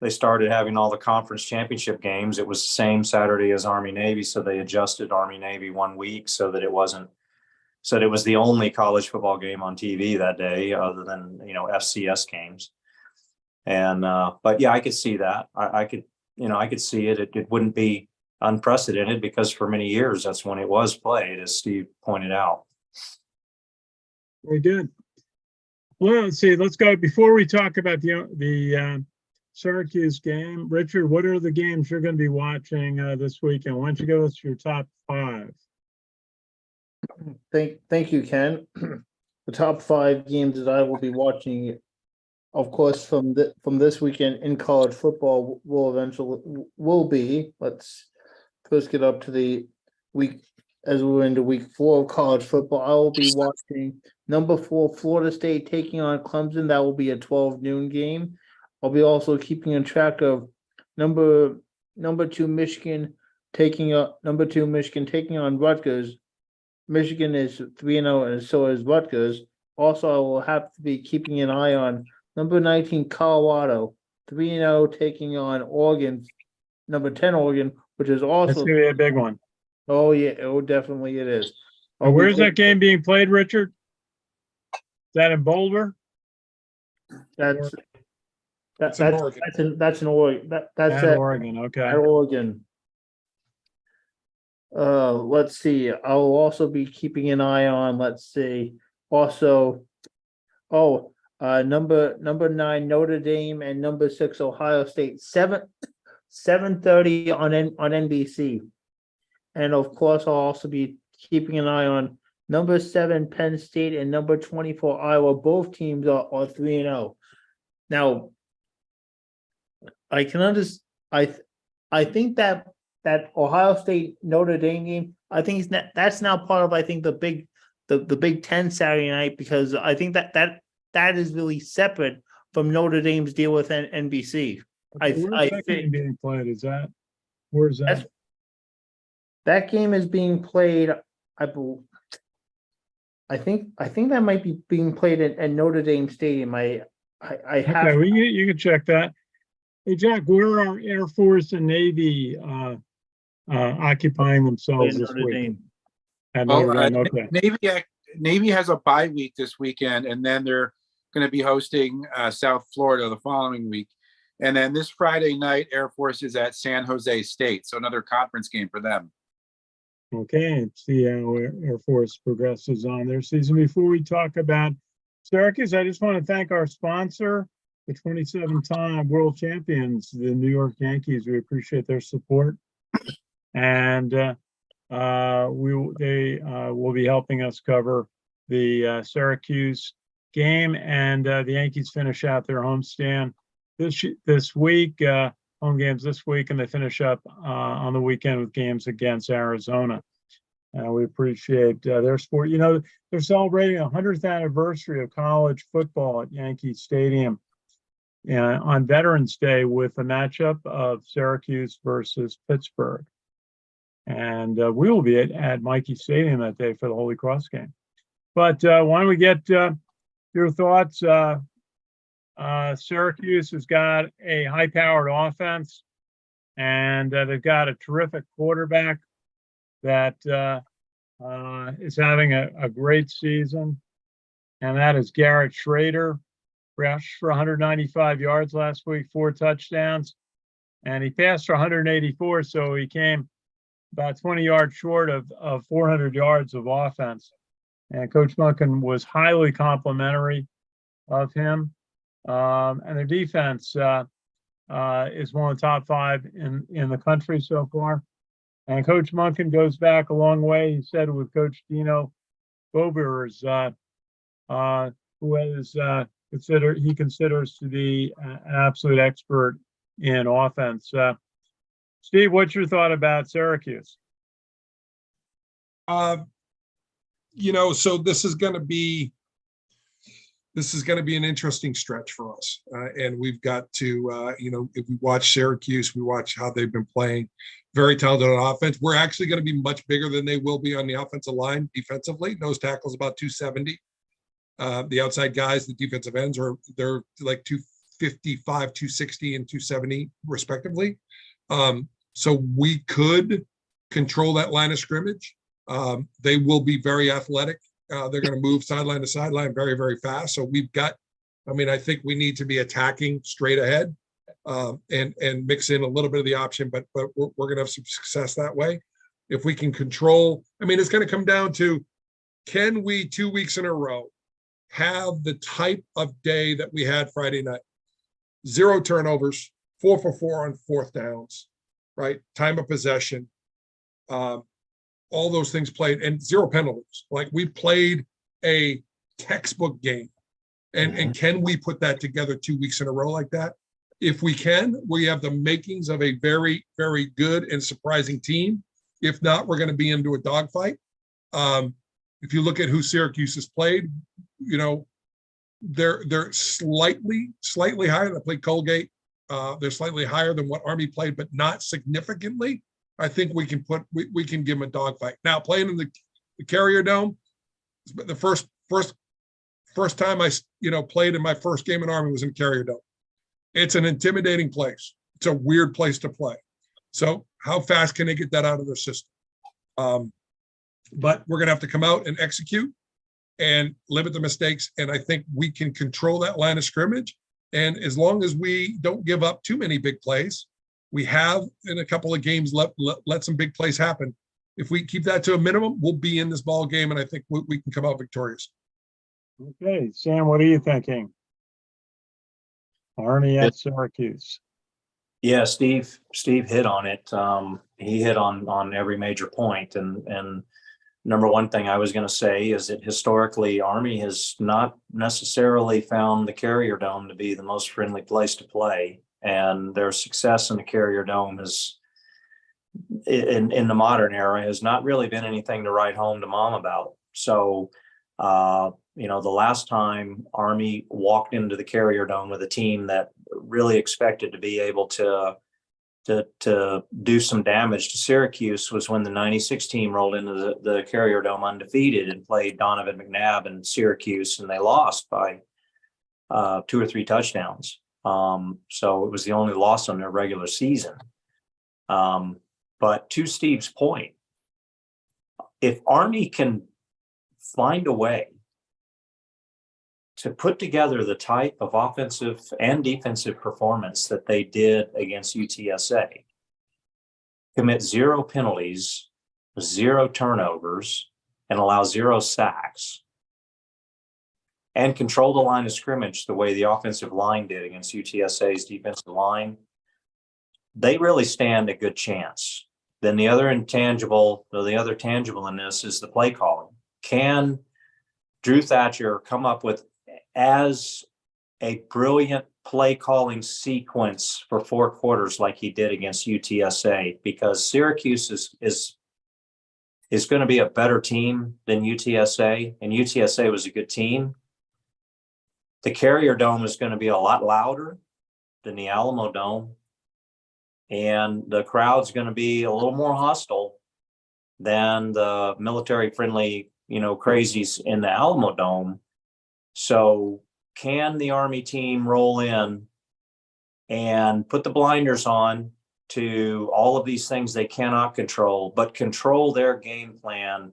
they started having all the conference championship games, it was the same Saturday as Army Navy. So they adjusted Army Navy 1 week so that it was the only college football game on TV that day, other than, FCS games. And, but yeah, I could see that. I could see it. It wouldn't be unprecedented because for many years, that's when it was played, as Steve pointed out. Very good. Well, let's see, let's go, before we talk about the Syracuse game, Richard, what are the games you're going to be watching this weekend? Why don't you give us your top 5? Thank you, Ken. The top 5 games that I will be watching, of course, from this weekend in college football will be, let's first get up to the week, as we're into week 4 of college football. I will be watching number 4 Florida State taking on Clemson. That will be a 12 noon game. I'll be also keeping in track of number 2 Michigan taking on Rutgers. Michigan is 3-0, and so is Rutgers. Also, I will have to be keeping an eye on number 19 Colorado, 3-0, taking on Oregon, number 10 Oregon, which is That's also. going to be a big one. Oh yeah, definitely it is. And where's that game being played, Richard? Is that in Boulder? That's It's in Oregon. that's in Oregon. That's At Oregon, okay. at Oregon. Let's see. I will also be keeping an eye on. Let's see. Also, number 9 Notre Dame and number 6 Ohio State. 7:30 on NBC. And of course, I'll also be keeping an eye on number 7 Penn State and number 24 Iowa. Both teams are 3-0. Now, I can understand. I think that Ohio State Notre Dame game, I think that's now part of, I think, the Big Ten Saturday night, because I think that is really separate from Notre Dame's deal with NBC. Where's that game being played? Where's that? That game is being played, I think that might be being played at Notre Dame Stadium. I have. Okay, well, you can check that. Hey, Jack, where are Air Force and Navy occupying themselves this Notre week? Dame. At Well, Notre Dame, okay. Navy has a bye week this weekend, and then they're going to be hosting South Florida the following week. And then this Friday night, Air Force is at San Jose State. So another conference game for them. Okay, see how Air Force progresses on their season. Before we talk about Syracuse, I just want to thank our sponsor, the 27-time world champions, the New York Yankees. We appreciate their support. And they will be helping us cover the Syracuse game, and the Yankees finish out their homestand this week, home games this week, and they finish up on the weekend with games against Arizona. We appreciate their support. You know, they're celebrating a 100th anniversary of college football at Yankee Stadium on Veterans Day with a matchup of Syracuse versus Pittsburgh. And we will be at Mikey Stadium that day for the Holy Cross game. But why don't we get your thoughts? Syracuse has got a high-powered offense, and they've got a terrific quarterback that is having a great season, and that is Garrett Schrader. Rushed for 195 yards last week, 4 touchdowns, and he passed for 184, so he came about 20 yards short of 400 yards of offense. And Coach Munkin was highly complimentary of him. And their defense is one of the top 5 in the country so far. And Coach Munkin goes back a long way. He said with Coach Dino Bovers, who is he considers to be an absolute expert in offense. Steve, what's your thought about Syracuse? You know, so this is going to be an interesting stretch for us, and we've got to, you know, if we watch Syracuse, we watch how they've been playing. Very talented on offense. We're actually going to be much bigger than they will be on the offensive line defensively. Nose tackle's about 270. The outside guys, the defensive ends, they're like 255, 260, and 270 respectively. So we could control that line of scrimmage. They will be very athletic. They're going to move sideline to sideline very, very fast. So I think we need to be attacking straight ahead and mix in a little bit of the option, but we're going to have some success that way. If we can control, it's going to come down to, can we 2 weeks in a row have the type of day that we had Friday night? 0 turnovers, 4 for 4 on 4th downs, right? Time of possession, all those things played, and 0 penalties. Like, we played a textbook game. And can we put that together 2 weeks in a row like that? If we can, we have the makings of a very, very good and surprising team. If not, we're going to be into a dogfight. If you look at who Syracuse has played, they're slightly higher. They played Colgate. They're slightly higher than what Army played, but not significantly. I think we can give them a dogfight. Now, playing in the Carrier Dome, the first time I played in my first game in Army was in Carrier Dome. It's an intimidating place. It's a weird place to play. So how fast can they get that out of their system? But we're going to have to come out and execute and limit the mistakes. And I think we can control that line of scrimmage. And as long as we don't give up too many big plays, we have in a couple of games let some big plays happen. If we keep that to a minimum, we'll be in this ball game, and I think we can come out victorious. Okay, Sam, what are you thinking? Army at Syracuse. Yeah, Steve hit on it. He hit on every major point. And number one thing I was going to say is that historically, Army has not necessarily found the Carrier Dome to be the most friendly place to play. And their success in the Carrier Dome is, in the modern era, has not really been anything to write home to mom about. So, the last time Army walked into the Carrier Dome with a team that really expected to be able to do some damage to Syracuse was when the 96 team rolled into the Carrier Dome undefeated and played Donovan McNabb and Syracuse, and they lost by 2 or 3 touchdowns. So it was the only loss on their regular season. But to Steve's point, if Army can find a way to put together the type of offensive and defensive performance that they did against UTSA, commit 0 penalties, 0 turnovers, and allow 0 sacks, and control the line of scrimmage the way the offensive line did against UTSA's defensive line, they really stand a good chance. Then the other tangible in this is the play calling. Can Drew Thatcher come up with as a brilliant play calling sequence for 4 quarters like he did against UTSA? Because Syracuse is going to be a better team than UTSA, and UTSA was a good team. The Carrier Dome is going to be a lot louder than the Alamo Dome, and the crowd's going to be a little more hostile than the military-friendly, crazies in the Alamo Dome. So can the Army team roll in and put the blinders on to all of these things they cannot control, but control their game plan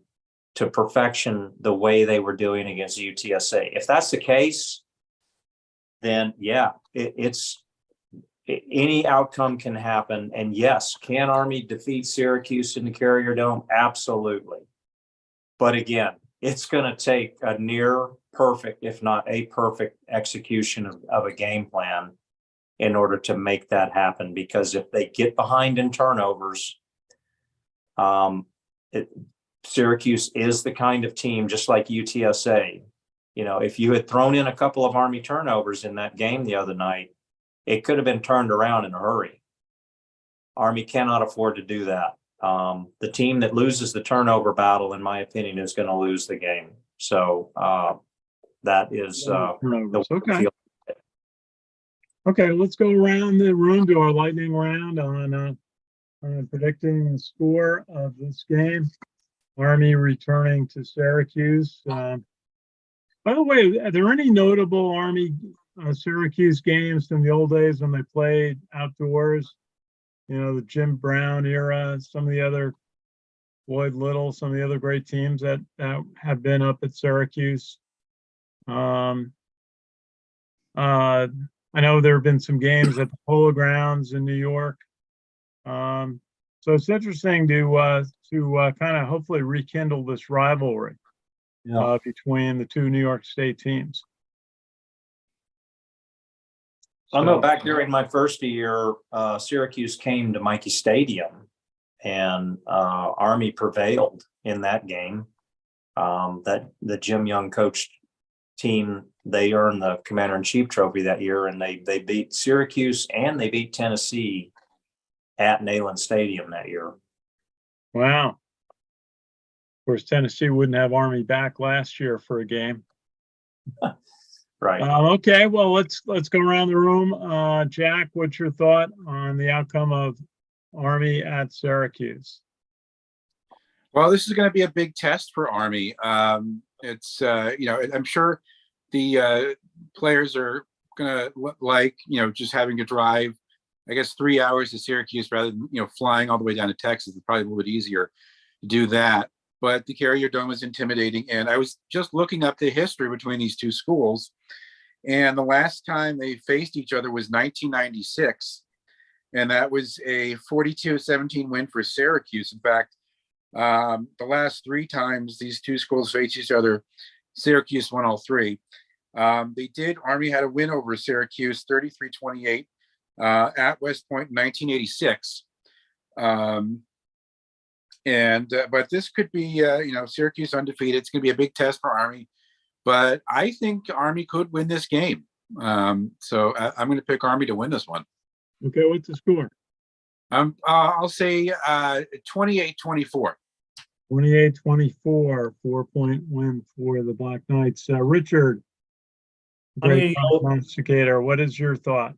to perfection the way they were doing against UTSA? If that's the case, then yeah, any outcome can happen. And yes, can Army defeat Syracuse in the Carrier Dome? Absolutely. But again, it's going to take a near perfect, if not a perfect execution of a game plan in order to make that happen. Because if they get behind in turnovers, Syracuse is the kind of team, just like UTSA. If you had thrown in a couple of Army turnovers in that game the other night, it could have been turned around in a hurry. Army cannot afford to do that. The team that loses the turnover battle, in my opinion, is going to lose the game. So that is Okay. Okay, let's go around the room to our lightning round on predicting the score of this game. Army returning to Syracuse. By the way, are there any notable Army Syracuse games from the old days when they played outdoors? The Jim Brown era, some of the other Lloyd Little, some of the other great teams that have been up at Syracuse. I know there have been some games at the Polo Grounds in New York. So it's interesting to kind of hopefully rekindle this rivalry between the 2 New York State teams. I know back during my first year, Syracuse came to Michie Stadium, and Army prevailed in that game. That the Jim Young coached team, they earned the Commander-in-Chief trophy that year, and they beat Syracuse and they beat Tennessee at Neyland Stadium that year. Wow. Of course, Tennessee wouldn't have Army back last year for a game. Right. Okay, well, let's go around the room. Jack, what's your thought on the outcome of Army at Syracuse? Well, this is going to be a big test for Army. It's I'm sure the players are going to like just having to drive, I guess, 3 hours to Syracuse rather than flying all the way down to Texas. It's probably a little bit easier to do that. But the Carrier Dome was intimidating, and I was just looking up the history between these two schools, and the last time they faced each other was 1996, and that was a 42-17 win for Syracuse. In fact, the last 3 times these two schools faced each other, Syracuse won all 3. Army had a win over Syracuse 33-28 at West Point in 1986. But this could be, Syracuse undefeated. It's going to be a big test for Army, but I think Army could win this game. So I'm going to pick Army to win this one. Okay, what's the score? I'll say 28-24. 28-24, 4-point win for the Black Knights. Richard, great prognosticator, what is your thought?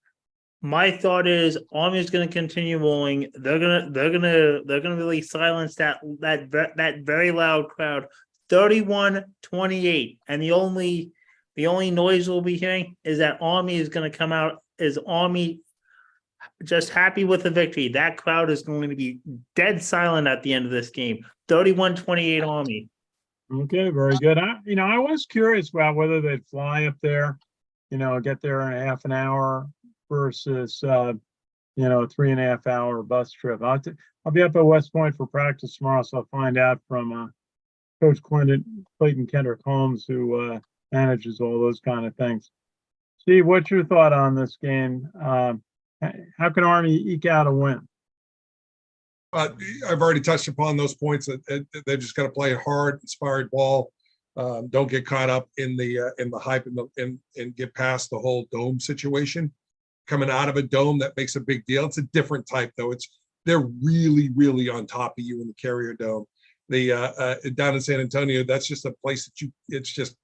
My thought is Army is going to continue rolling. They're gonna really silence that very loud crowd. 31-28, and the only noise we'll be hearing is that Army is going to come out as Army just happy with the victory. That crowd is going to be dead silent at the end of this game. 31-28 Army. Okay, very good. I was curious about whether they'd fly up there, get there in a half an hour versus, a 3.5 hour bus trip. I'll be up at West Point for practice tomorrow, so I'll find out from Coach Clayton Kendrick Holmes, who manages all those kind of things. Steve, what's your thought on this game? How can Army eke out a win? I've already touched upon those points that they've just got to play a hard, inspired ball. Don't get caught up in the hype and get past the whole dome situation. Coming out of a dome, that makes a big deal. It's a different type though. They're really, really on top of you in the Carrier Dome. Down in San Antonio, that's just a place that it's just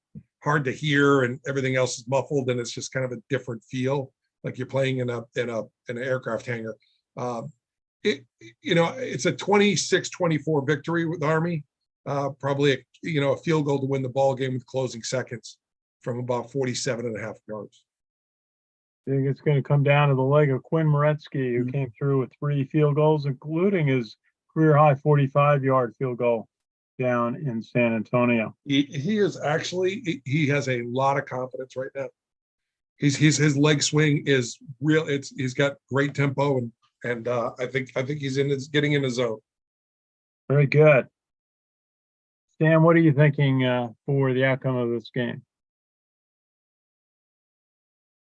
hard to hear and everything else is muffled and it's just kind of a different feel, like you're playing in an aircraft hangar. It's a 26-24 victory with Army. Probably a field goal to win the ball game with closing seconds from about 47.5 yards. I think it's going to come down to the leg of Quinn Moretsky, who came through with 3 field goals, including his career high 45-yard field goal down in San Antonio. He has a lot of confidence right now. His leg swing is real. He's got great tempo and I think he's getting in his zone. Very good. Stan, what are you thinking for the outcome of this game?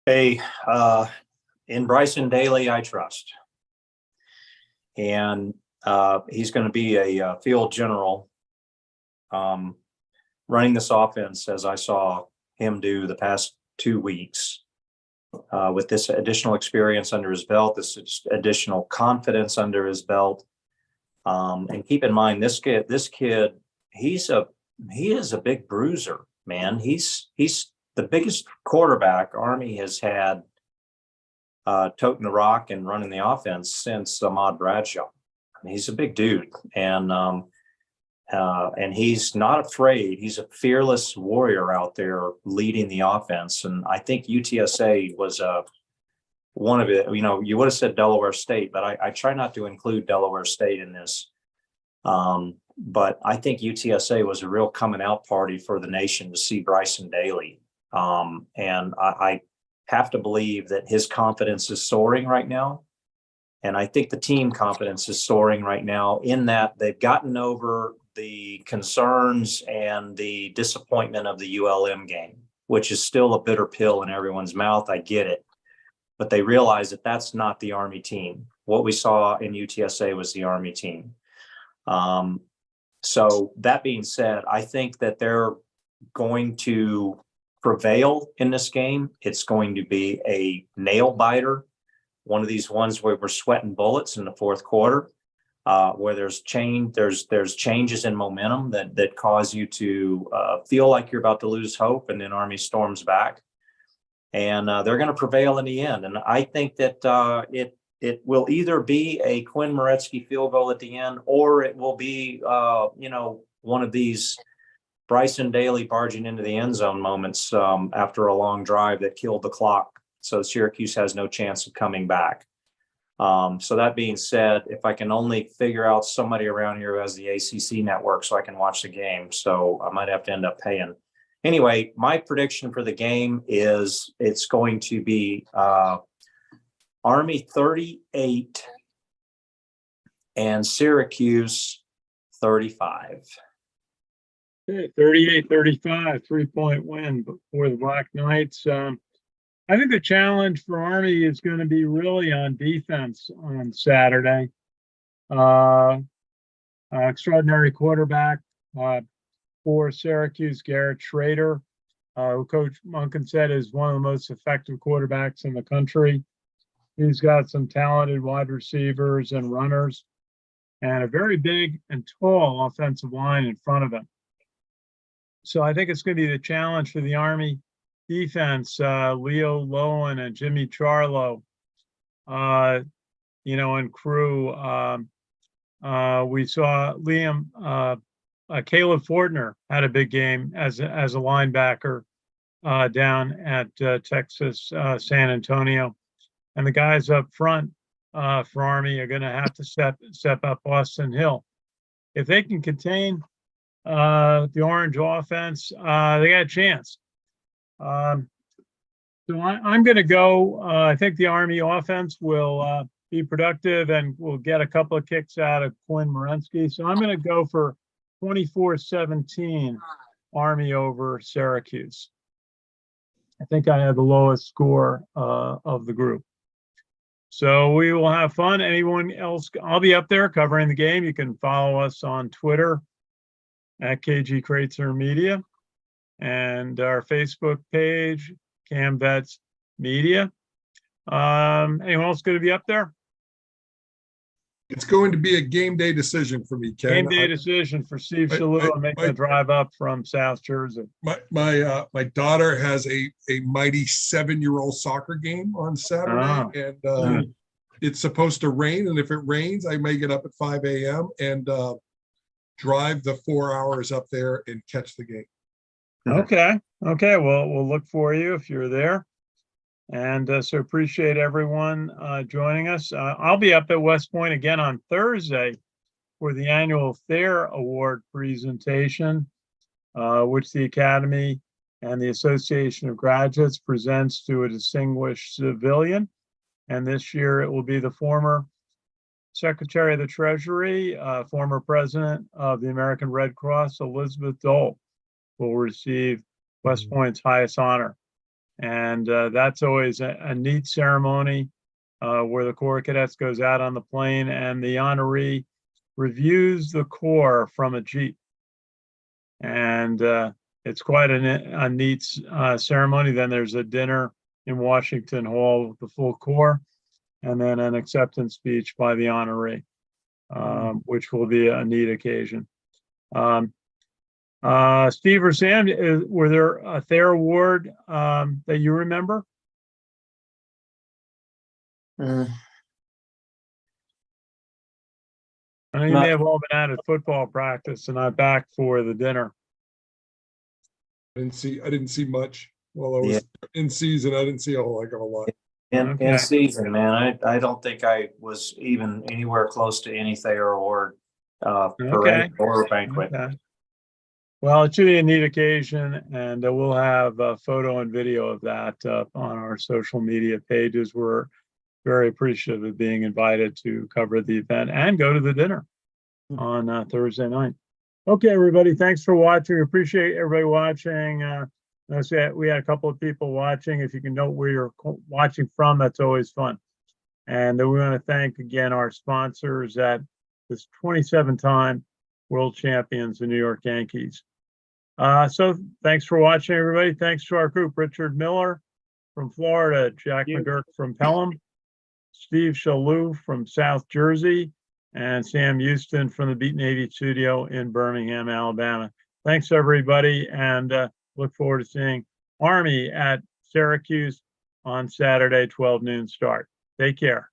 Hey, in Bryson Daly, I trust. And he's going to be a field general running this offense as I saw him do the past 2 weeks. With this additional experience under his belt, this additional confidence under his belt. And keep in mind, this kid, he is a big bruiser, man. He's the biggest quarterback Army has had toting the rock and running the offense since Ahmad Bradshaw. I mean, he's a big dude, and he's not afraid. He's a fearless warrior out there leading the offense. And I think UTSA was one of it. You would have said Delaware State, but I try not to include Delaware State in this. But I think UTSA was a real coming out party for the nation to see Bryson Daly. And I have to believe that his confidence is soaring right now. And I think the team confidence is soaring right now in that they've gotten over the concerns and the disappointment of the ULM game, which is still a bitter pill in everyone's mouth. I get it. But they realize that that's not the Army team. What we saw in UTSA was the Army team. So that being said, I think that they're going to prevail in this game. It's going to be a nail biter, one of these ones where we're sweating bullets in the fourth quarter, where there's changes in momentum that cause you to feel like you're about to lose hope, and then Army storms back, and they're going to prevail in the end. And I think that it will either be a Quinn Moretsky field goal at the end, or it will be one of these Bryson Daly barging into the end zone moments after a long drive that killed the clock. So Syracuse has no chance of coming back. So that being said, if I can only figure out somebody around here who has the ACC network so I can watch the game, so I might have to end up paying. Anyway, my prediction for the game is it's going to be Army 38 and Syracuse 35. Okay, 38-35, 3-point win for the Black Knights. I think the challenge for Army is going to be really on defense on Saturday. Extraordinary quarterback for Syracuse, Garrett Schrader, who Coach Monken said is one of the most effective quarterbacks in the country. He's got some talented wide receivers and runners, and a very big and tall offensive line in front of him. So I think it's going to be the challenge for the Army defense, Leo Lowen and Jimmy Charlo, and crew. We saw Caleb Fortner had a big game as a linebacker down at Texas San Antonio, and the guys up front for Army are going to have to step up Austin Hill. If they can contain the Orange offense, they got a chance. So I'm going to go. I think the Army offense will be productive and will get a couple of kicks out of Quinn Morensky. So I'm going to go for 24-17 Army over Syracuse. I think I have the lowest score of the group. So we will have fun. Anyone else? I'll be up there covering the game. You can follow us on Twitter at KG Kreitzer Media and our Facebook page, Cam Vets Media. Anyone else going to be up there? It's going to be a game day decision for me, Ken. Game day decision for Steve Shalou. I'm making a drive up from South Jersey. My daughter has a mighty 7-year-old soccer game on Saturday, and it's supposed to rain. And if it rains, I may get up at 5 a.m. and drive the 4 hours up there and catch the game. Okay. Well, we'll look for you if you're there. And so appreciate everyone joining us. I'll be up at West Point again on Thursday for the annual Thayer Award presentation, which the Academy and the Association of Graduates presents to a distinguished civilian. And this year it will be the former Secretary of the Treasury, former President of the American Red Cross, Elizabeth Dole, will receive West Point's highest honor. And that's always a neat ceremony where the Corps of Cadets goes out on the plane and the honoree reviews the Corps from a Jeep. And it's quite a neat ceremony. Then there's a dinner in Washington Hall with the full Corps, and then an acceptance speech by the honoree, which will be a neat occasion. Steve or Sam, were there a Thayer Award that you remember? I know you may have all been out at football practice and not back for the dinner. I didn't see much while I was in season. I didn't see a whole heck of a lot. In season, man, I don't think I was even anywhere close to any Thayer Award parade or banquet. Okay. Well, it should be a neat occasion, and we'll have photo and video of that on our social media pages. We're very appreciative of being invited to cover the event and go to the dinner on Thursday night. Okay, everybody, thanks for watching. Appreciate everybody watching. We had a couple of people watching. If you can note where you're watching from, that's always fun. And then we want to thank again our sponsors at this 27-time world champions, the New York Yankees. So thanks for watching, everybody. Thanks to our group, Richard Miller from Florida, Jack McGurk from Pelham, Steve Shalou from South Jersey, and Sam Houston from the Beat Navy studio in Birmingham, Alabama. Thanks, everybody, and look forward to seeing Army at Syracuse on Saturday, 12 noon start. Take care.